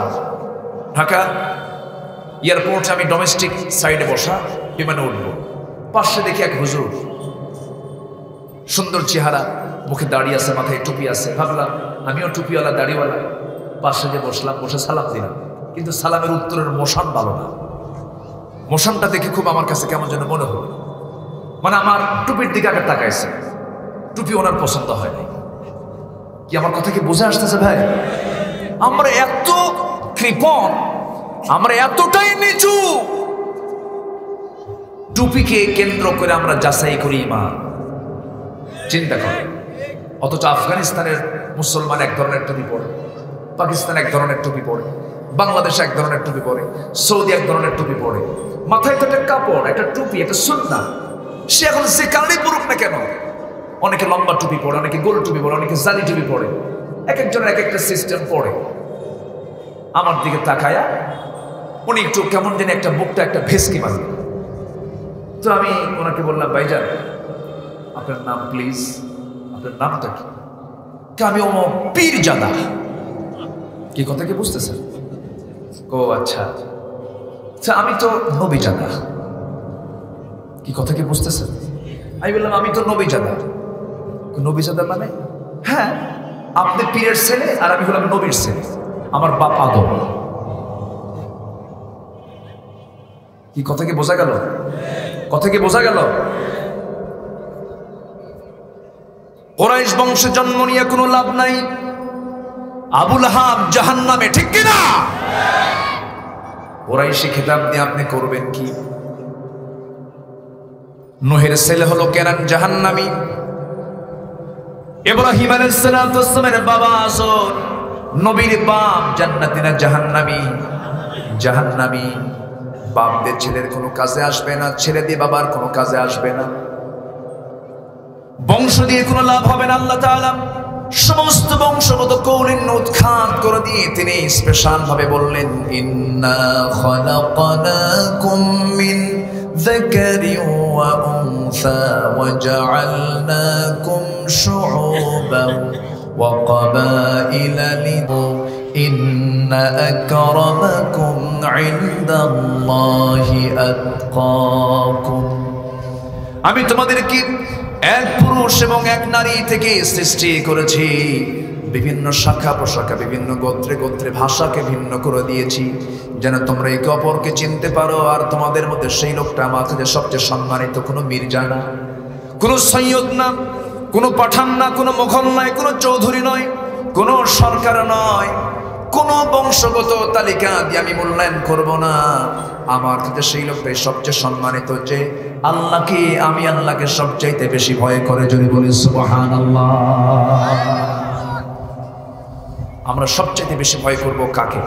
ঢাকা এয়ারপোর্টে আমি ডোমেস্টিক সাইডে বসা, বিমানে উঠবো, পাশে দেখি এক হুজুর, সুন্দর চেহারা, মুখে দাড়ি আছে, মাথায় টুপি আছে। ভাবলাম আমিও টুপিওয়ালা দাড়িওয়ালা, পাশে যে বসলাম, বসে সালাম দিলাম, কিন্তু সালামের উত্তরের মোশন ভালো না। মোশনটা দেখে খুব আমার কাছে কেমন যেন মনে হলো, মানে আমার টুপির দিকে আগে তাকাইছে, টুপি ওনার পছন্দ হয় নাই। কি আমার কথা কি বোঝা আসতেছে ভাই? আমরা এত কৃপণ, আমরা এতটাই নিচু, টুপিকে কেন্দ্র করে আমরা যাচাই করি ইমান। চিন্তা করে। অথচ আফগানিস্তানের মুসলমান এক ধরনের টুপি পরে, পাকিস্তান এক ধরনের টুপি পরে, বাংলাদেশ এক ধরনের টুপি পরে, সৌদি এক ধরনের টুপি পরে। মাথায় তো একটা কাপড়, একটা টুপি, একটা সুন্নাহ। সে এখন যে কারণেই পড়ুক না কেন, অনেকে লম্বা টুপি পরে, অনেকে গোল টুপি পরে, অনেকে জালি টুপি পরে, এক একজনের এক একটা সিস্টেম পরে। আমার দিকে তাকায়া উনি একটু কেমন যেন একটা বুকটা একটা ভেসকি মারলেন। তো আমি ওনাকে বললাম, ভাইজান আপনার নাম প্লিজ, আপনার নামটা কি? আমি ও পীরজাদা। কি কথা কি বুঝতেছেন? ও আচ্ছা, আমি তো নবীজাদা। কি কথা কি বুঝতেছেন? আমি বললাম আমি তো নবীজাদা। নবীজাদা মানে? হ্যাঁ, আপনি পীরের ছেলে আর আমি হলাম নবীর ছেলে, আমার বাপ আদম। কি কথা কি বোঝা গেল? কথা কি বোঝা গেল? কুরাইশ বংশে জন্ম নিয়ে কোনো লাভ নাই। আবুল আহাব জাহান্নামে, ঠিক কিনা? কুরাইশি খেতাব দিয়ে আপনি করবেন কি? নূহের ছেলে হলো কেনান জাহান্নামী, ইব্রাহিম আলাইহিস সালামের বাবা আসর নবীর বাপ জান্নাতি না জাহান্নামী? জাহান্নামী। বাপ দিয়ে ছেলের কোনো কাজে আসবে না, ছেলে দিয়ে বাবার কোনো কাজে আসবে না, বংশ দিয়ে কোনো লাভ হবে না। আল্লাহ তাআলা সমস্ত বংশগত কৌলিন্য উৎখাত করে দিয়ে তিনি স্পেশাল ভাবে বললেন, ইন্না খালাকনাকুম মিন যাকারিন ওয়া উনসা ওয়া জাআলনাকুম শুউবান ওয়া ক্বাবাইলা ইন্না আকরামাকুম ইনদাল্লাহি আতকাকুম। আমি তোমাদেরকে এক পুরুষ এবং এক নারী থেকে সৃষ্টি করেছি, বিভিন্ন শাখা প্রশাখা, বিভিন্ন গোত্রে গোত্রে ভাষাকে ভিন্ন করে দিয়েছি, যেন তোমরা একে অপরকে চিনতে পারো। আর তোমাদের মধ্যে সেই লোকটা আমার কাছে সবচেয়ে সম্মানিত, কোনো মির্জা না, কোনো সৈয়দ না, কোনো পাঠান না, কোনো মোগল নয়, কোনো চৌধুরী নয়, কোনো সরকার নয়, কোনো বংশগত তালিকা দিয়ে আমি মূল্যায়ন করব না। আমার কাছে সেই লোকটাই সবচেয়ে সম্মানিত, যে আল্লাহকে, আমি আল্লাহকে সবচাইতে বেশি ভয় করে। যদি বলি সুবহানাল্লাহ। আমরা সবচাইতে বেশি ভয় করব কাকে?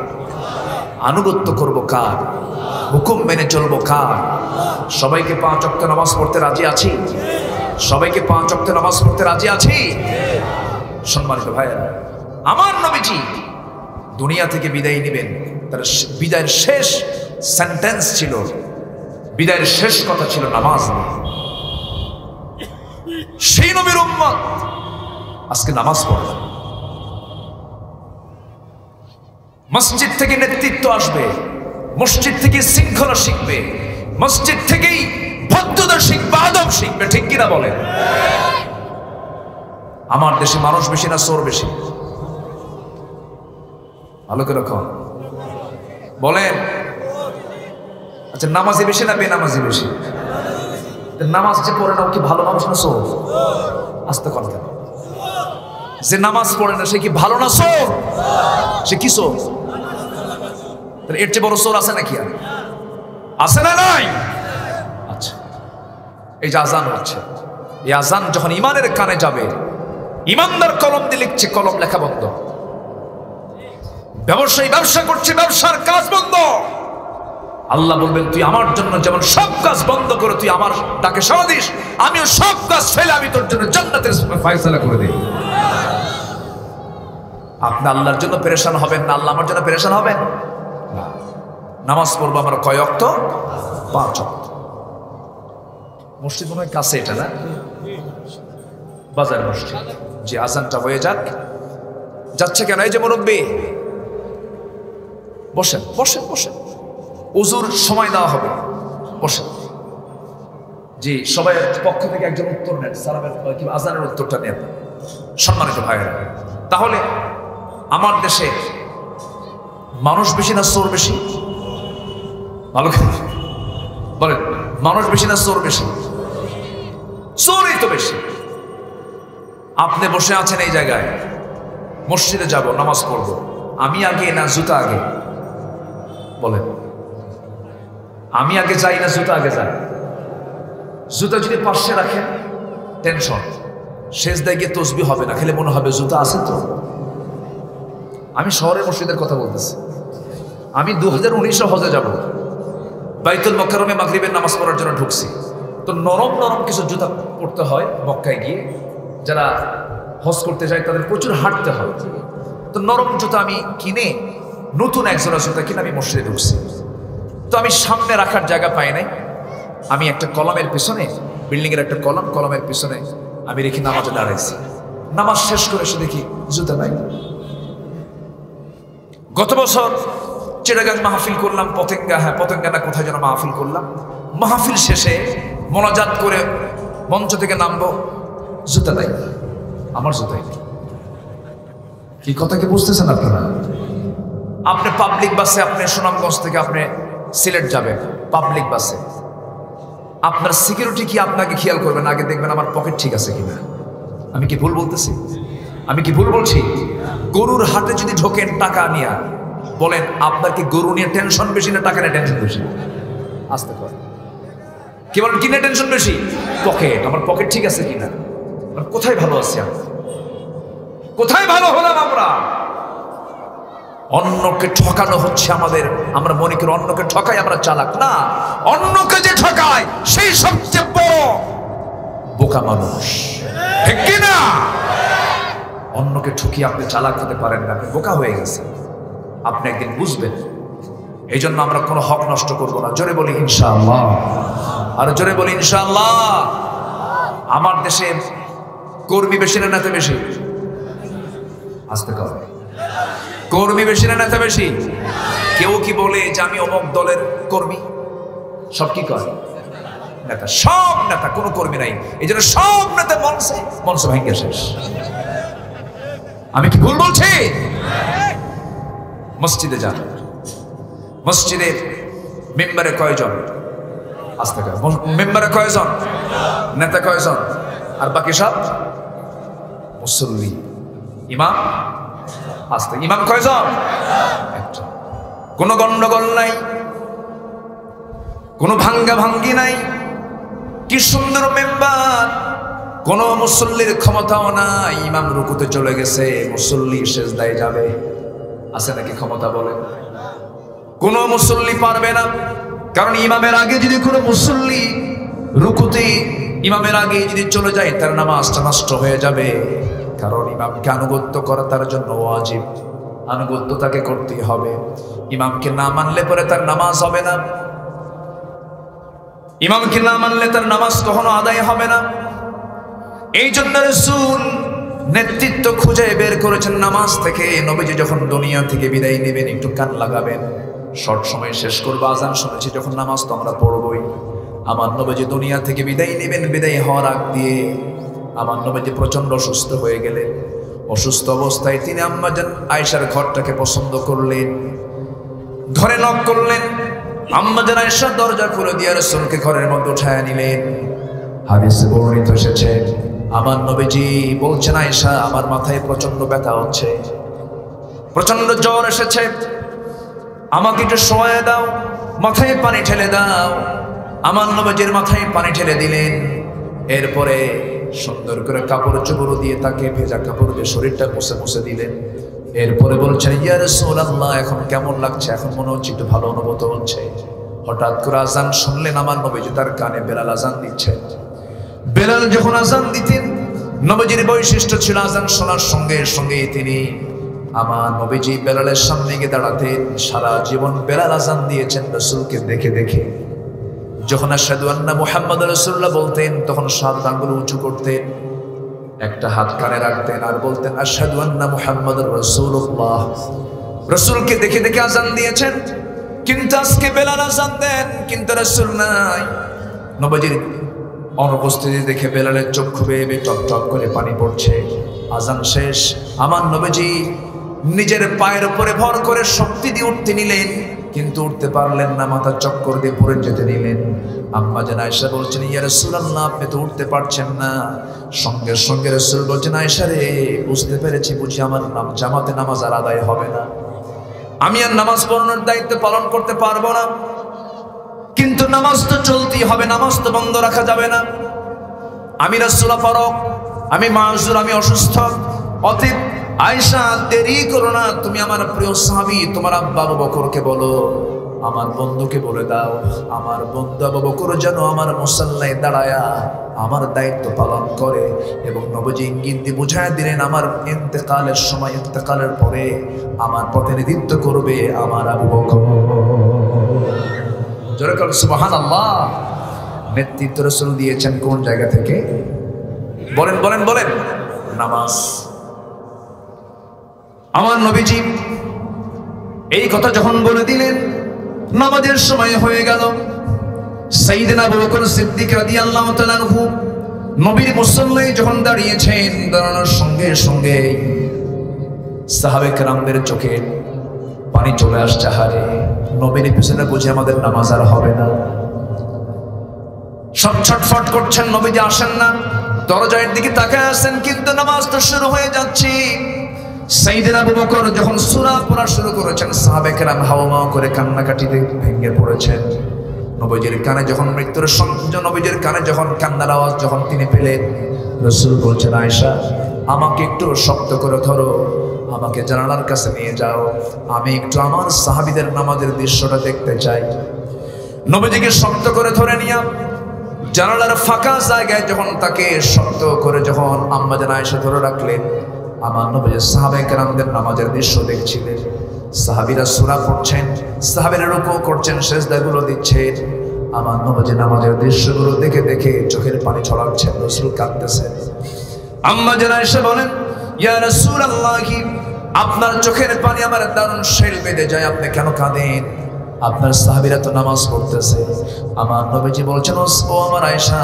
আনুগত্য করব কার? হুকুম মেনে চলবো কার? সবাইকে 5 ওয়াক্ত নামাজ পড়তে রাজি আছি? সবাইকে 5 ওয়াক্ত নামাজ পড়তে রাজি আছি? সম্মানিত ভাইয়েরা, আমার নবীজি দুনিয়া থেকে বিদায় নেবেন, তার বিদায়ের শেষ সেন্টেন্স ছিল, বিদায়ের শেষ কথা ছিল নামাজ। সেই নবীর উম্মত আজকে নামাজ পড়ে। মসজিদ থেকে নেতৃত্ব আসবে, মসজিদ থেকে শৃঙ্খলা শিখবে, মসজিদ থেকেই ভদ্রতা শিখবে, আদব শিখবে। ঠিক কিনা বলেন? আমার দেশে মানুষ বেশি না চোর বেশি? ভালো করে রাখো, বলেন। আচ্ছা, নামাজি বেশি না বেনামাজি বেশি? নামাজ যে পড়ে না, কি ভালো মানুষ না চোর? আস্তে কথা। যে নামাজ পড়ে না সে কি ভালো না চোর? সে কি চোর? এর চেয়ে বড় চোর আছে নাকি? আর আছে না? নাই? আচ্ছা, এই যে আজান হচ্ছে, এই আজান যখন ইমানের কানে যাবে, ইমানদার কলম দিয়ে লিখছে, কলম লেখা বন্ধ। ব্যবসায়ী ব্যবসা করছে, ব্যবসার কাজ বন্ধ। আল্লাহ বলবেন, তুই আমার জন্য যেমন সব কাজ বন্ধ করে তুই আমার ডাকে সাড়া দিস, আমিও সব কাজ ফেলে আমি তোর জন্য জান্নাতের ফয়সালা করে দিই। আপনি আল্লাহর জন্য পেরেশান হবেন না, আল্লাহ আমার জন্য পেরেশান হবেন না। নামাজ পড়বো আমরা কয় ওয়াক্ত? 5 ওয়াক্ত। মসজিদ মনে হয় কাছে, এটা না? বাজার মসজিদ। যে আজানটা হয়ে যাক। যাচ্ছে কেন? এই যে মুরব্বী, বসেন বসেন বসেন, ওযুর সময় দেওয়া হবে, বসেন। জি, সবাই পক্ষ থেকে একজন উত্তর নেন, সালামের কিংবা আজানের উত্তরটা নেন, সম্মানিত ভাইয়েরা। তাহলে আমার দেশে মানুষ বেশি না চোর বেশি? ভালো বলেন, মানুষ বেশি না চোর বেশি? চোরই তো বেশি। আপনি বসে আছেন এই জায়গায়, মসজিদে যাব, নামাজ পড়বো, আমি আগে না জুতা আগে? বলেন, আমি আগে যাই না জুতা আগে যাই? জুতা যদি পাশে রাখেন টেনশন, সেজদায় গিয়ে তসবিহ হবে না, খেলে মনে হবে জুতা আছে তো। আমি শহরের মসজিদের কথা বলতেছি। আমি 2019 হজে যাব, বাইতুল মুকাররমে মাগরিবের নামাজ পড়ার জন্য ঢুকছি। তো নরম নরম কিছু জুতা পরতে হয় মক্কায় গিয়ে, যারা হজ করতে যায় তাদের প্রচুর হাঁটতে হয়। তো নরম জুতা আমি কিনে, নতুন একজোড়া জুতা কিনে আমি মসজিদে ঢুকছি। তো আমি সামনে রাখার জায়গা পাই নাই, আমি একটা কলমের পিছনে, বিল্ডিংয়ের একটা কলম, কলমের পিছনে আমি রেখে নামাজে দাঁড়াইছি। নামাজ শেষ করে এসে দেখি জুতা নাই। গত বছর চিটাগাং মাহফিল করলাম, পতেঙ্গা, হ্যাঁ পতেঙ্গা না কোথায় যেন মাহফিল করলাম। মাহফিল শেষে মোনাজাত করে মঞ্চ থেকে নামবো, জুতা নাই, আমার জুতাই নেই। কি কথা কি বুঝতেছেন আপনারা? আপনি পাবলিক বাসে, আপনি সুনামগঞ্জ থেকে আপনি সিলেট যাবেন পাবলিক বাসে, আপনার সিকিউরিটি কি আপনাকে খেয়াল করবেন, আগে দেখবেন আমার পকেট ঠিক আছে কিনা। আমি কি ভুল বলতেছি? আমি কি ভুল বলছি? গরুর হাটে যদি ঢোকেন টাকা নিয়ে, বলেন আপনার কি গরু নিয়ে টেনশন বেশি না টাকা নিয়ে টেনশন বেশি? আসতে পারে কি বলেন, কি নিয়ে টেনশন বেশি? পকেট, আমার পকেট ঠিক আছে কিনা, কোথায় ভালো আছে আমি। কোথায় ভালো হলাম আমরা? অন্যকে ঠকানো হচ্ছে আমাদের, আমরা মনে করি অন্যকে ঠকাই আমরা চালাক। না, অন্যকে যে ঠকায় সেই সবচেয়ে বড় বোকা মানুষ, ঠিক কি না? অন্যকে ঠকিয়ে আপনি চালাক হতে পারেন না, আপনি বোকা হয়ে গেছেন। আপনি একদিন বুঝবেন। এই জন্য আমরা কোনো হক নষ্ট করব না। জোরে বলি ইনশাআল্লাহ, আর জোরে বলি ইনশাআল্লাহ। আমার দেশে কর্মী বেশি না নেতা বেশি? আসতে কর, কর্মী বেশি না নেতা বেশি? কেউ কি বলে যে আমি অমুক দলের কর্মী? সব কি করে? নেতা। সব নেতা, কোনো কর্মী নাই। এই জন্য সব নেতা মঞ্চ ভেঙে শেষ। আমি কি ভুল বলছি? মসজিদে যান, মসজিদে মেম্বারে কয়জন? আসতে কর, মেম্বারে কয়জন? নেতা কয়জন? আর বাকি সব মুসল্লি। ইমাম আসতে, ইমাম কয়জন? একজন। কোনো গন্ডগোল নাই, কোনো ভাঙ্গা ভাঙ্গি নাই। কি সুন্দর মেম্বার! কোন মুসল্লির ক্ষমতাও নাই। ইমাম রুকুতে চলে গেছে, মুসল্লি সেজদায় যাবে, আছে নাকি ক্ষমতা? বলে কোন মুসল্লি পারবে না। কারণ ইমামের আগে যদি কোনো মুসল্লি রুকুতে, ইমামের আগে যদি চলে যায়, তার নামাজটা নষ্ট হয়ে যাবে। কারণ ইমামকে আনুগত্য করা তার জন্য ওয়াজিব, আনুগত্য তাকে করতেই হবে। ইমামকে না মানলে পরে তার নামাজ হবে না। ইমামকে না মানলে তার নামাজ কখনো আদায় হবে না। এই জন্য রাসূল নেতৃত্ব খুঁজে বের করেছেন নামাজ থেকে। নবীজি যখন দুনিয়া থেকে বিদায় নেবেন, একটু কান লাগাবেন, শর্ট সময় শেষ করবো। আজান শুনেছি যখন, নামাজ তো আমরা পড়বই। আমার নবীজি দুনিয়া থেকে বিদায় নেবেন। বিদায় হওয়ার আগ দিয়ে আমার নবীজি প্রচন্ড অসুস্থ হয়ে গেলেন। অসুস্থ অবস্থায় তিনি আম্মাজান আয়েশার ঘরটাকে পছন্দ করলেন, ঘরে নক করলেন। আম্মাজান আয়েশা দরজা খুলে দিয়ে রাসূলকে ঘরের মধ্যে উঠায় নিলেন। হাদিসে বর্ণিত এসেছে, আমার নবীজি বলছেন, আয়েশা আমার মাথায় প্রচন্ড ব্যথা হচ্ছে, প্রচন্ড জ্বর এসেছে, আমাকে একটু শোয়ায় দাও, মাথায় পানি ঢেলে দাও। আমার নবীজির মাথায় পানি ঢেলে দিলেন। এরপরে সুন্দর করে কাপড় চোপড় দিয়ে তাকে ভেজা কাপড় দিয়ে শরীরটা মুছে মুছে দিলেন। এরপরে বলছেন, ইয়া রাসূলুল্লাহ এখন কেমন লাগছে? এখন মনে হচ্ছে একটু ভালো অনুভূত হচ্ছে। হঠাৎ করে আজান শুনলেন আমার নবীজি, তার কানে বেলাল আজান দিচ্ছে। বেলাল যখন আজান দিতেন, নবীজির বৈশিষ্ট্য ছিল আজান শোনার সঙ্গে সঙ্গে তিনি আমার নবীজি বেলালের সামনে গিয়ে দাঁড়াতেন। সারা জীবন বেলাল আজান দিয়েছেন রাসূলকে দেখে দেখে। যখন আশহাদু আন্না মুহাম্মাদুর রাসূলুল্লাহ বলতেন, তখন 7 আঙ্গুল উঁচু করতেন, একটা হাত কানে রাখতেন আর বলতেন আশহাদু আন্না মুহাম্মাদুর রাসূলুল্লাহ। রাসূলকে দেখে দেখে আজান দিয়েছেন। কিন্তু আজকে বেলাল আজান দেন, কিন্তু রাসূল নাই। নবীজির অনুপস্থিতি দেখে বেলালের চক্ষু বেয়ে বেয়ে টপ টপ করে পানি পড়ছে। আজান শেষ, আমার নবীজি নিজের পায়ের উপরে ভর করে শক্তি দিয়ে উঠতে নিলেন, কিন্তু উঠতে পারলেন না, মাথা চক্কর দিয়ে পড়ে যেতে নিলেন। আম্মা জান আয়েশা বলছেন, ইয়া রাসূলুল্লাহ আপনি তো উঠতে পারছেন না। সঙ্গে সঙ্গে রাসূল বলছেন, আয়েশা রে বুঝতে পেরেছি, বুঝি আমার জামাতে নামাজ আর আদায় হবে না, আমি আর নামাজ পড়ানোর দায়িত্ব পালন করতে পারবো না। কিন্তু নামাজ তো চলতেই হবে, নামাজ তো বন্ধ রাখা যাবে না। আমি রাসূল ফারুক, আমি মাযুর, আমি অসুস্থ। অতএব আয়েশা দেরি করো না, তুমি আমার প্রিয় সাহাবী তোমার আব্বা আবু বকরকে বলো, আমার বন্ধুকে বলে দাও, আমার বন্ধু আবু বকর যেন আমার মুসাল্লায় দাঁড়ায়া আমার দায়িত্ব পালন করে। এবং নবীজি ইঙ্গিত দিয়ে বুঝায় দিলেন, আমার ইন্তেকালের সময়, ইন্তেকালের পরে আমার প্রতিনিধিত্ব করবে আমার আবু বকর। জোরে বলেন সুবহানাল্লাহ। নেতৃত্ব রাসূল দিয়েছেন কোন জায়গা থেকে? বলেন বলেন বলেন। নামাজ। আমার নবীজি এই কথা যখন বলে দিলেন, নামাজের সময় হয়ে গেল। সাইয়েদনা আবু বকর সিদ্দিক রাদিয়াল্লাহু তাআলা আনহু নবীর মুসল্লায় যখন দাঁড়িয়েছেন, দাঁড়ানোর সঙ্গে সঙ্গে সাহাবে কেরামদের চোখে পানি চলে আসছে। হারে নবীর পিছনে বুঝে আমাদের নামাজ আর হবে না। সব ছটফট করছেন, নবীজি আসেন না, দরজার দিকে তাকায় আছেন, কিন্তু নামাজ তো শুরু হয়ে যাচ্ছে। সাইয়েদনা আবু বকর যখন সূরা পড়া শুরু করেছেন, সাহাবে কেরাম হাওমাও করে কান্নাকাটিতে ভেঙে পড়েছেন। নবীজির কানে যখন মৃত্যুর নবীজির কানে যখন কান্নার আওয়াজ যখন তিনি পেলেন, রাসূল বলছেন, আয়েশা আমাকে একটু শক্ত করে ধরো, আমাকে জানালার কাছে নিয়ে যাও, আমি একটু আমার সাহাবীদের নামাজের দৃশ্যটা দেখতে চাই। নবীজিকে শক্ত করে ধরে নিয়ে জানালার ফাঁকা জায়গায় যখন তাকে শক্ত করে যখন আম্মা জান আয়েশা ধরে রাখলেন, আমার নবীজি সাহাবায়ে কেরামদের নামাজের দৃশ্য দেখছিলেন। সাহাবীরা সূরা পড়ছেন, সাহাবীরা রুকু করছেন, সিজদাগুলো দিচ্ছেন। আমার নবীজি নামাজের দৃশ্যগুলো দেখে দেখে চোখের পানি ছড়াচ্ছেন, রাসূল কাঁদতেছেন। আম্মা জান আয়েশা বলেন, ইয়া রাসূলুল্লাহ, আপনার চোখের পানি আমার দারুণ শেল বেঁধে যায়, আপনি কেন কাঁদেন? আপনার সাহাবীরা তো নামাজ পড়তেছে। আমার নবীজি বলছেন, ও আমার আয়েশা,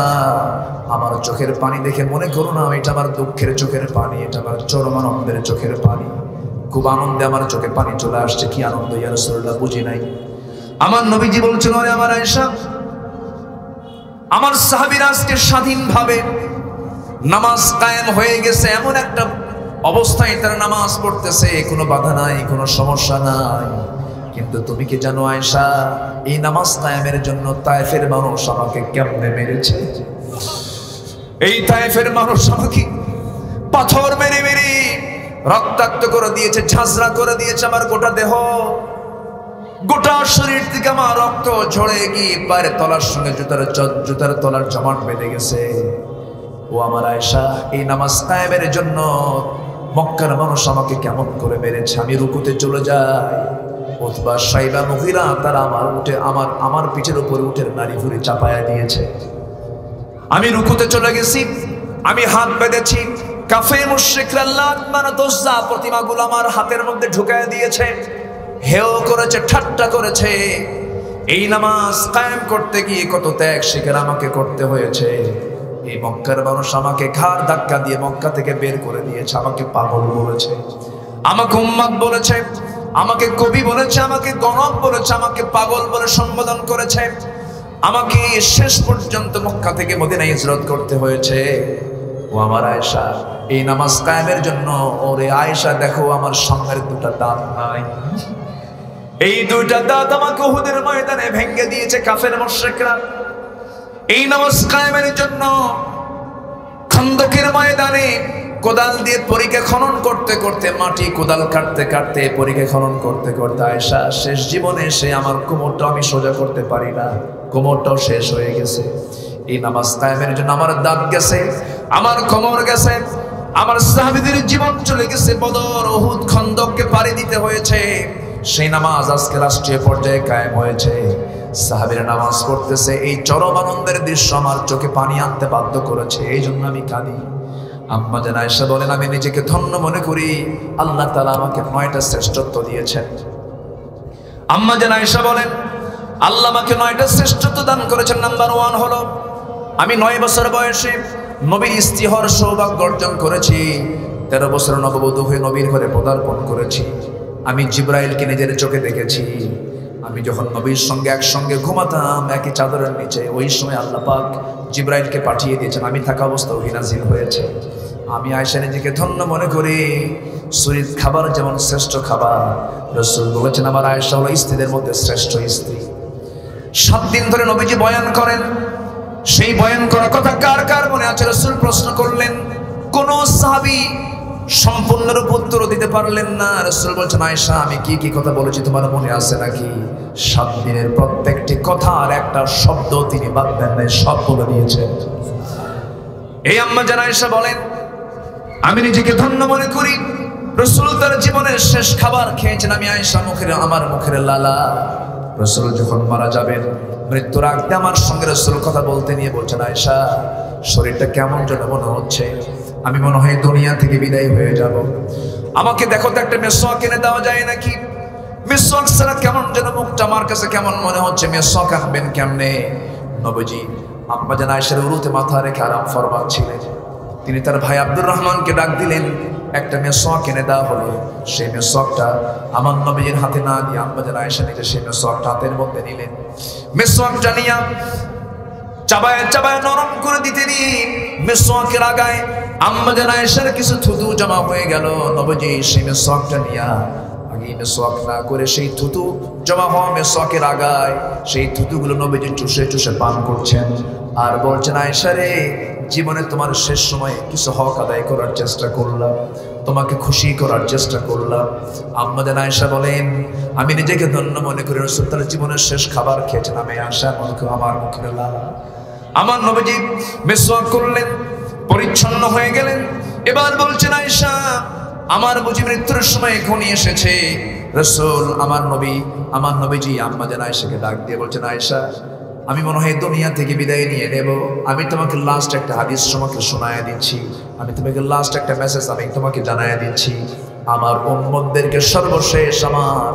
আমার চোখের পানি দেখে মনে করো না এটা আমার দুঃখের চোখের পানি, এটা আমার চরম আনন্দের চোখের পানি। খুব আনন্দে আমার চোখে পানি চলে আসছে। কি আনন্দ ইয়া রাসূলুল্লাহ, বুঝি নাই। আমার নবীজি বলছেন, ওরে আমার আয়েশা, আমার সাহাবীরা আজকে স্বাধীনভাবে নামাজ কায়েম হয়ে গেছে, এমন একটা অবস্থায় তারা নামাজ পড়তেছে, কোনো বাধা নাই, কোনো সমস্যা নাই। কিন্তু তুমি কি জানো আয়েশা, এই নামাজ কায়েমের জন্য তায়েফের মানুষ আমাকে কেমনে মেরেছে? এই তায়েফের মানুষ আমাকে পাথর মেরে মেরে রক্তাক্ত করে দিয়েছে, ঝাঁঝরা করে দিয়েছে আমার গোটা দেহ, গোটা শরীর থেকে আমার রক্ত ঝরে গিয়ে পায়ের তলার সঙ্গে জুতার তলার জমাট বেঁধে গেছে। ও আমার আয়েশা, এই নামাজ কায়েমের জন্য মক্কার মানুষ আমাকে কেমন করে মেরেছে। আমি রুকুতে চলে যাই, উতবা, সাইবা, মুগীরা তারা আমার পিঠের উপর উঠে নাড়ি ভুড়ি চাপায়া দিয়েছে। আমি রুকুতে চলে গেছি, আমি হাত বেঁধেছি, কাফের মুশরিকরা লাত মানাত উজ্জা প্রতিমাগুলো আমার হাতের মধ্যে ঢুকায় দিয়েছে, হেও করেছে, ঠাট্টা করেছে। এই নামাজ কায়েম করতে গিয়ে কত ত্যাগ স্বীকার আমাকে করতে হয়েছে। এই মক্কার মানুষ আমাকে ঘাড় ধাক্কা দিয়ে মক্কা থেকে বের করে দিয়েছে, আমাকে পাগল বলেছে, আমাকে উম্মাদ বলেছে, আমাকে কবি বলেছে, আমাকে গণক বলেছে, আমাকে পাগল বলে সম্বোধন করেছে। আমাকে শেষ পর্যন্ত মক্কা থেকে মদিনায় হিজরত করতে হয়েছে। ও আমার আয়েশা, এই নামাজ কায়েমের জন্য, ওরে আয়েশা দেখো আমার সামনের দুটা দাঁত নাই, এই দুইটা দাঁত আমাকে উহুদের ময়দানে ভেঙে দিয়েছে কাফের মুশরিকরা। এই নামাজ কায়েমের জন্য খন্দকের ময়দানে কোদাল দিয়ে পরীক্ষা খনন করতে করতে, মাটি কোদাল কাটতে কাটতে, পরীক্ষা খনন করতে করতে আয়েশা শেষ জীবনে এসে আমার কোমরটা আমি সোজা করতে পারি না, কোমরটাও শেষ হয়ে গেছে। এই নামাজ কায়েমের জন্য আমার দাঁত গেছে, আমার কোমর গেছে, আমার সাহাবীদের জীবন চলে গেছে, বদর, উহুদ, খন্দককে পাড়ি দিতে হয়েছে। সেই নামাজ আজকে রাষ্ট্রীয় পর্যায়ে কায়েম হয়েছে, সাহাবীরা নামাজ পড়তেছে। এই চরম আনন্দের দৃশ্য আমার চোখে পানি আনতে বাধ্য করেছে, এই জন্য আমি কাঁদি। আম্মা জান আয়েশা বলেন, আমি নিজেকে ধন্য মনে করি, আল্লাহ তাআলা আমাকে 9টা শ্রেষ্ঠত্ব দিয়েছেন। আম্মা জান আয়েশা বলেন, আল্লাহ আমাকে 9টা শ্রেষ্ঠত্ব দান করেছেন। নাম্বার 1 হলো, আমি 9 বছর বয়সে নবীর স্ত্রী হওয়ার সৌভাগ্য অর্জন করেছি। 13 বছর নববধূ হয়ে নবীর ঘরে পদার্পণ করেছি। আমি জিবরাইলকে নিজের চোখে দেখেছি। আমি যখন নবীর সঙ্গে একসঙ্গে ঘুমাতাম একই চাদরের নিচে, ওই সময় আল্লাহ পাক জিবরাইলকে পাঠিয়ে দিয়েছেন, আমি থাকা অবস্থা ওহী নাযিল হয়েছে। আমি আয়েশা নিজেকে ধন্য মনে করি। শরীর খাবার যেমন শ্রেষ্ঠ খাবার, রাসূল বলেছেন আমার আয়েশা হলো স্ত্রীদের মধ্যে শ্রেষ্ঠ স্ত্রী। 7 দিন ধরে নবীজি বয়ান করেন, সেই বয়ান করা কথা কার কার মনে আছে? রাসূল প্রশ্ন করলেন, কোন সাহাবী সম্পূর্ণরূপে উত্তর দিতে পারলেন না। রাসূল বলছেন, আয়েশা আমি কি কি কথা বলেছি তোমার মনে আছে নাকি? 7 দিনের প্রত্যেকটি কথার একটা শব্দ তিনি বাদ দেন নাই, সব বলে দিয়েছেন। এই আম্মা জান আয়েশা বলেন, আমি নিজেকে ধন্য মনে করি, রাসূল তার জীবনের শেষ খাবার খেয়েছেন। আমি আয়েশা আমার মুখের লালা। রাসূল যখন মারা যাবেন, মৃত্যুর আগে আমার সঙ্গে রাসূল কথা বলতে নিয়ে বলছেন, আয়েশা শরীরটা কেমন যেন মনে হচ্ছে, আমি মনে হয় দুনিয়া থেকে বিদায় হয়ে যাব। আমাকে দেখো তো একটা মেসওয়াক এনে দেওয়া যায় নাকি? মেসওয়াক ছাড়া কেমন যেন মুখটা আমার কাছে কেমন মনে হচ্ছে, মেসওয়াক আনবেন কেমনে? নবীজি আম্মা জান আয়েশার উরুতে মাথা রেখে আরাম ফরমাচ্ছিলেন। তিনি তার ভাই আব্দুর রহমানকে ডাক দিলেন, একটা মেসওয়াক এনে দেওয়া হলো। সেই মেসওয়াকটা আমার নবীর হাতে না দিয়ে আম্মা জান আয়েশা নিজে সেই মেসওয়াকটা হাতের মধ্যে নিলেন। মেসওয়াকটা নিয়ে চাবায় চাবায় নরম করে দিতে নিয়ে মেসওয়াকের আগায় আম্মা জান আয়েশার কিছু থুতু জমা হয়ে গেল। নবীজি সেই মেসওয়াকটা নিয়ে আগে এই মেসওয়াক না করে সেই থুতু জমা হওয়া মেসওয়াকের আগায় সেই থুতুগুলো নবীজি চুষে চুষে পান করছেন আর বলছেন, আয়েশা রে, জীবনে তোমার শেষ সময়ে কিছু হক আদায় করার চেষ্টা করলাম, তোমাকে খুশি করার চেষ্টা করলাম। আম্মা জান আয়েশা বলেন, আমি নিজেকে ধন্য মনে করি রাসূল তাআলা জীবনের শেষ খাবার খেয়েছেন, আমি আয়েশা আমার মুখে লালা। আমার নবীজি মেসওয়াক করলেন, পরিচ্ছন্ন হয়ে গেলেন। এবার বলছেন, আয়েশা, আমার বুঝি মৃত্যুর সময় ঘনিয়ে এসেছে। রাসূল আমার নবীজি আম্মা জান আয়েশাকে ডাক দিয়ে বলছেন, আয়েশা, আমি মনে হয় দুনিয়া থেকে বিদায় নিয়ে নেব। আমি তোমাকে লাস্ট একটা হাদিস তোমাকে শোনায় দিচ্ছি, আমি তোমাকে লাস্ট একটা মেসেজ আমি তোমাকে জানায় দিচ্ছি। আমার উম্মতদেরকে সর্বশেষ আমার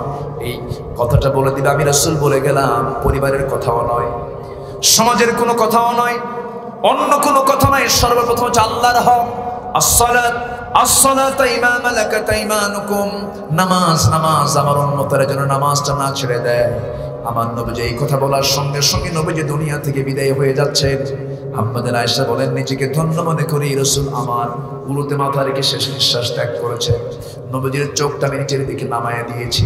এই কথাটা বলে দিবে। আমি রাসূল বলে গেলাম, পরিবারের কথাও নয়, সমাজের কোনো কথাও নয়, অন্য কোনো কথা নয়। সর্বপ্রথম হচ্ছে আল্লাহর হক। আসসালাত ইমা মালাকাত আইমানুকুম, নামাজ আমার উম্মতের জন্য নামাজটা না ছেড়ে দেয়। আমার নবীজি এই কথা বলার সঙ্গে সঙ্গে নবীজি দুনিয়া থেকে বিদায় হয়ে যাচ্ছেন। আম্মা জান আয়েশা বলেন, নিজেকে ধন্য মনে করি রাসূল আমার উরুতে মাথা রেখে শেষ নিঃশ্বাস ত্যাগ করেছে। নবীজির চোখটা আমি নিচের দিকে নামায়া দিয়েছি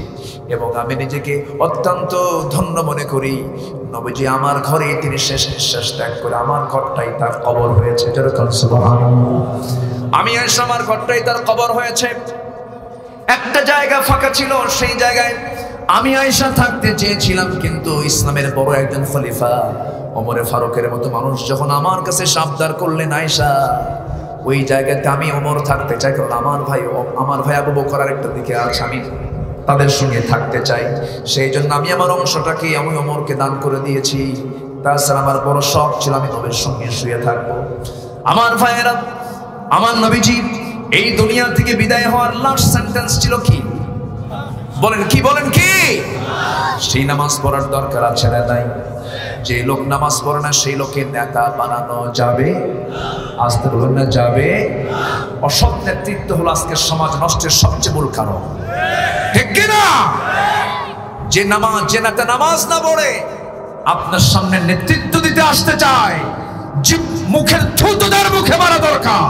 এবং আমি নিজেকে অত্যন্ত ধন্য মনে করি নবীজি আমার ঘরে তিনি শেষ নিঃশ্বাস ত্যাগ করে আমার ঘরটাই তার কবর হয়েছে। যেরকম সুবহানাল্লাহ, আমি আয়েশা আমার ঘরটাই তার কবর হয়েছে। একটা জায়গা ফাঁকা ছিল, সেই জায়গায় আমি আয়েশা থাকতে চেয়েছিলাম, কিন্তু ইসলামের বড় একজন খলিফা ওমরে ফারুকের মতো মানুষ যখন আমার কাছে আবদার করলেন, আয়েশা ওই জায়গাতে আমি ওমর থাকতে চাই, কারণ আমার ভাই আবু বকর আরেকটা দিকে আছে, আমি তাদের সঙ্গে থাকতে চাই। সেই জন্য আমি আমার অংশটাকে আমি ওমরকে দান করে দিয়েছি। তাছাড়া আমার বড় শখ ছিল আমি নবীর সঙ্গে শুয়ে থাকবো। আমার ভাইয়েরা, আমার নবীজি এই দুনিয়া থেকে বিদায় হওয়ার লাস্ট সেন্টেন্স ছিল কি? বলেন কি? সেই নামাজ পড়ার দরকার আছে না নাই? যে লোক নামাজ পড়ে না সেই লোকের নেতা বানানো যাবে? আসতে বলুন না, যাবে। অসৎ নেতৃত্ব হলো আজকের সমাজ নষ্টের সবচেয়ে মূল কারণ, ঠিক কিনা? যে নেতা নামাজ না পড়ে আপনার সামনে নেতৃত্ব দিতে আসতে চায়, যে মুখের থুতু তার মুখে মারা দরকার।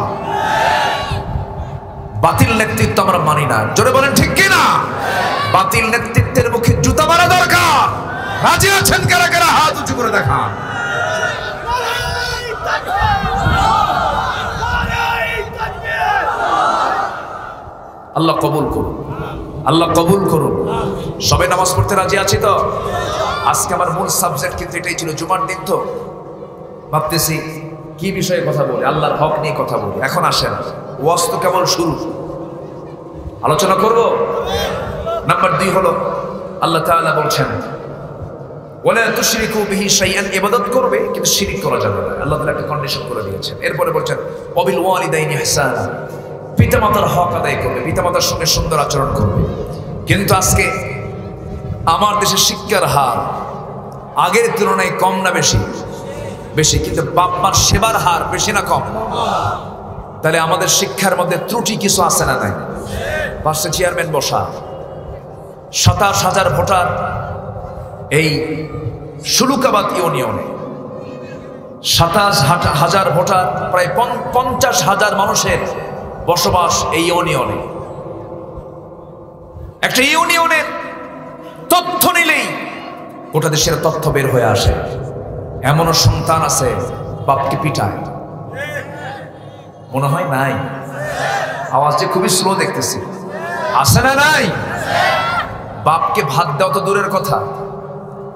বাতিল নেতৃত্ব আমরা মানি না, জোরে বলেন ঠিক কিনা? বাতিল নেতৃত্বের মুখে জুতা মারা দরকার। রাজি আছেন কারা কারা? হাত উঁচু করে দেখান। আল্লাহ কবুল করুন, আল্লাহ কবুল করুন। সবাই নামাজ পড়তে রাজি আছি তো? আজকে আমার মূল সাবজেক্ট কিন্তু এটাই ছিল। জুমার দিন তো ভাবতেছি কি বিষয়ে কথা বলি, আল্লাহর হক নিয়ে কথা বলি। এখন আসেন, ওয়াজ তো কেবল শুরু, আলোচনা করব। নাম্বার 2 হলো আল্লাহ তাআলা বলছেন, ওয়ালা তুশরিকু বিহি শাইআন, ইবাদত করবে কিন্তু শিরক করা যাবে না। আল্লাহ তাআলা একটা কন্ডিশন করে দিয়েছেন। এরপরে বলছেন ওয়াবিল ওয়ালিদাইনি ইহসানা, পিতামাতার হক আদায় করবে, পিতামাতার সঙ্গে সুন্দর আচরণ করবে। কিন্তু আজকে আমার দেশে শিক্ষার হার আগের তুলনায় কম না বেশি? বেশি। কিন্তু বাপ মার সেবার হার বেশি না কম? তাহলে আমাদের শিক্ষার মধ্যে ত্রুটি কিছু আছে না নাই? পাশে চেয়ারম্যান বসা, ২৭,০০০ ভোটার এই সুলুকাবাদ ইউনিয়নে, ২৭,০০০ ভোটার, প্রায় ৫০,০০০ মানুষের বসবাস এই ইউনিয়নে। একটা ইউনিয়নের তথ্য নিলেই গোটা দেশের তথ্য বের হয়ে আসে। এমনও সন্তান আছে বাপকে পিটায়, মনে হয় নাই? আওয়াজ যে খুবই স্লো দেখতেছি, আছে না নাই? বাপকে ভাত দেওয়া তো দূরের কথা,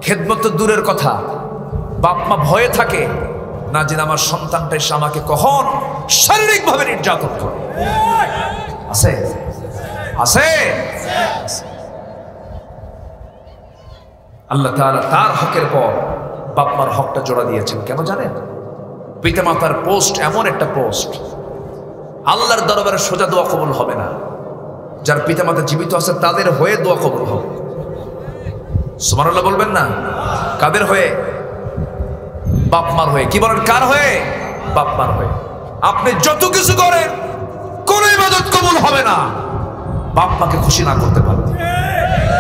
খেদমত তো দূরের কথা, বাপ মা ভয়ে থাকে না যে আমার সন্তানটা এসে আমাকে কখন শারীরিকভাবে নির্যাতন করে। আছে আছে। আল্লাহ তাআলা তার হকের পর বাপ মার হকটা জোড়া দিয়েছেন। কেন জানেন? পিতামাতার পোস্ট এমন একটা পোস্ট, আল্লাহর দরবারে সোজা দোয়া কবুল হবে না। যার পিতামাতা জীবিত আছে তাদের হয়ে দোয়া কবুল হবে। সুবহানাল্লাহ বলবেন না? কাদের হয়ে? বাপ মার হয়ে। কি বলেন, কার হয়ে? বাপ মার হয়ে। আপনি যত কিছু করেন কোন ইবাদত কবুল হবে না বাপ মাকে খুশি না করতে পারবেন।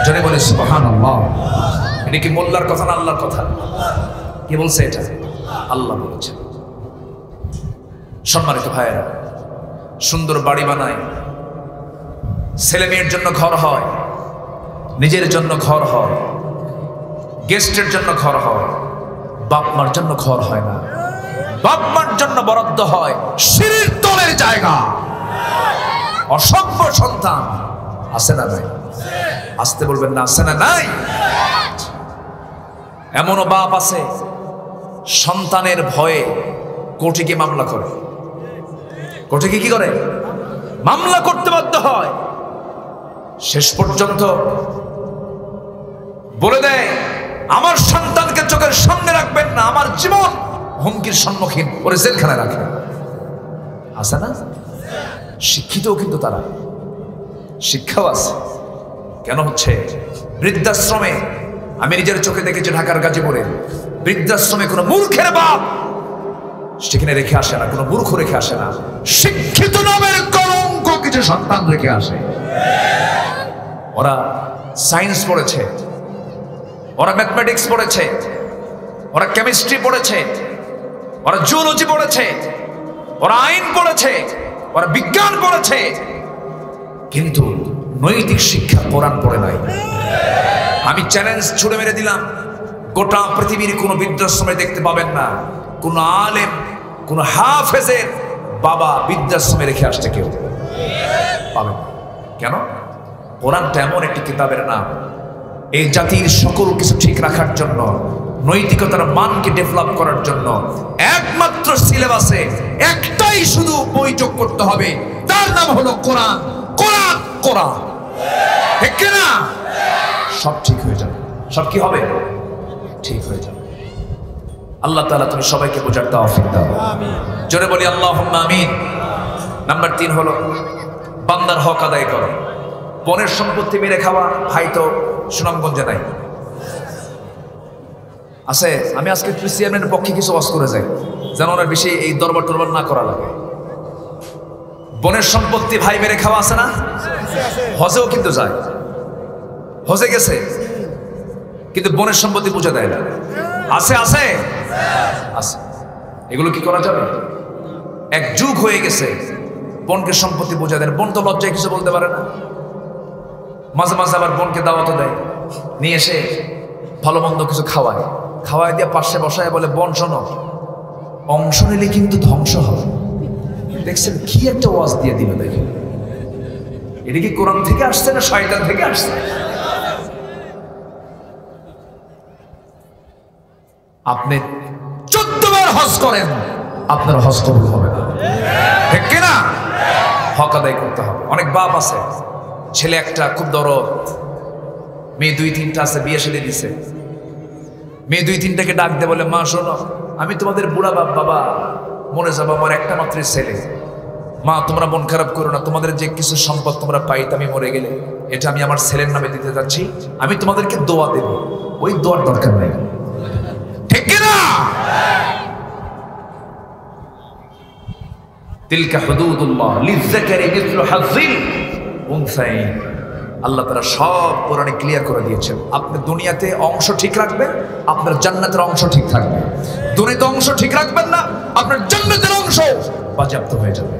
জনে বলে সুবহানাল্লাহ। এটা কি মোল্লার কথা না আল্লাহর কথা? কে বলছে এটা? আল্লাহ বলেছেন। সম্মানিত ভাইয়েরা, সুন্দর বাড়ি বানায়, ছেলে মেয়ের জন্য ঘর হয়, নিজের জন্য ঘর হয়, গেস্টের জন্য ঘর হয়, বাপ মার জন্য ঘর হয় না। বাপ মার জন্য বরাদ্দ হয় সিঁড়ির তলের জায়গা। অসংখ্য সন্তান আছে না নাই? আসতে বলবেন না, আছে না নাই? এমনও বাপ আছে সন্তানের ভয়ে কোর্টে গিয়ে মামলা করে। কোর্টে গিয়ে কি করে? মামলা করতে বাধ্য হয়। শেষ পর্যন্ত বলে দেয়, আমার সন্তানকে চোখের সামনে রাখবেন না, আমার জীবন হুমকির সম্মুখীন করে জেলখানায় রাখেন। আছে না? শিক্ষিতও কিন্তু তারা, শিক্ষাও আছে। কেন হচ্ছে? বৃদ্ধাশ্রমে আমি নিজের চোখে দেখেছি, ঢাকার গাজীপুরে বৃদ্ধাশ্রমে কোনো মূর্খের বাপ সেখানে রেখে আসে না, কোনো মূর্খ রেখে আসে না, শিক্ষিত নামের কলঙ্ক কিছু সন্তান রেখে আসে। ওরা সায়েন্স পড়েছে, ওরা ম্যাথমেটিক্স পড়েছে, ওরা কেমিস্ট্রি পড়েছে, ওরা জুলজি পড়েছে, ওরা আইন পড়েছে, ওরা বিজ্ঞান পড়েছে, কিন্তু নৈতিক শিক্ষা কোরআন পড়ে নাই। আমি চ্যালেঞ্জ ছুড়ে মেরে দিলাম, গোটা পৃথিবীর কোনো বৃদ্ধাশ্রমে দেখতে পাবেন না কোন আলেম, কোন হাফেজের বাবা বৃদ্ধাশ্রমে রেখে আসছে, কেউ পাবেন না। কেন? কোরআনটা এমন একটি কিতাবের নাম, এই জাতির সকল কিছু ঠিক রাখার জন্য, নৈতিকতার মানকে ডেভেলপ করার জন্য একমাত্র সিলেবাসে একটাই শুধু বই যোগ করতে হবে, তার নাম হলো কোরআন। কোরআন কোরআন, ঠিক না? সব ঠিক হয়ে যাবে। সব কি হবে? ঠিক হয়ে যাবে। আল্লাহ তাআলা তুমি সবাইকে বোঝার তৌফিক দাও। জোরে বলি আল্লাহুম্মা আমিন। নাম্বার 3 হলো বান্দার হক আদায় করো। বনের সম্পত্তি মেরে খাওয়া ভাই তো সুনামগঞ্জে নাই, আছে। আমি আজকে চেয়ারম্যানের পক্ষে কিছু ওয়াজ করে যাই, যেন ওনার বেশি এই দরবার টরবার না করা লাগে। বনের সম্পত্তি ভাই মেরে খাওয়া আছে না? হজেও কিন্তু যায়, হজে গেছে, কিন্তু বনের সম্পত্তি বুঝে দেয় না। আছে আছে আছে। এগুলো কি করা যাবে? এক যুগ হয়ে গেছে বনকে সম্পত্তি বোঝা দেয়। বোন তো লজ্জায় কিছু বলতে পারে না, মাঝে মাঝে আবার বোনকে দাওয়াতও দেয়, নিয়ে এসে ভালো মন্দ কিছু খাওয়ায়, খাওয়াই দিয়ে পাশে বসায় বলে, বোন শোনো, অংশ নিলে কিন্তু ধ্বংস হবে। দেখছেন কি একটা ওয়াজ দিয়ে দিল, দেখেন এটা কি কোরআন থেকে আসছে না শয়তান থেকে আসছে? আপনি 14 বার হজ করেন, আপনার হজ কবুল হবে না, ঠিক কিনা? হক আদায় করতে হবে। অনেক বাপ আছে, ছেলে একটা খুব দরদ, মেয়ে 2-3টা আছে, বিয়ে শাদী দিছে। মেয়ে 2-3টাকে ডাক দে বলে, মা শোনো, আমি তোমাদের বুড়া বাপ, বাবা মনে যাবো, আমার একটা মাত্র ছেলে, মা তোমরা মন খারাপ করো না, তোমাদের যে কিছু সম্পদ তোমরা পাইতে আমি মরে গেলে এটা আমি আমার ছেলের নামে দিতে যাচ্ছি, আমি তোমাদেরকে দোয়া দেব, ওই দোয়ার দরকার নাই, ঠিক কিনা? তিলকা হুদুদুল্লাহ লিযযাকারি মিসলু হাযযিল উনসাইন। আল্লাহ তাআলা সব কোরআনে ক্লিয়ার করে দিয়েছেন। আপনি দুনিয়াতে অংশ ঠিক রাখবেন, আপনার জান্নাতের অংশ ঠিক থাকবে। দুনিয়াতে অংশ ঠিক রাখবেন না, আপনার জান্নাতের অংশ বাজেয়াপ্ত হয়ে যাবে।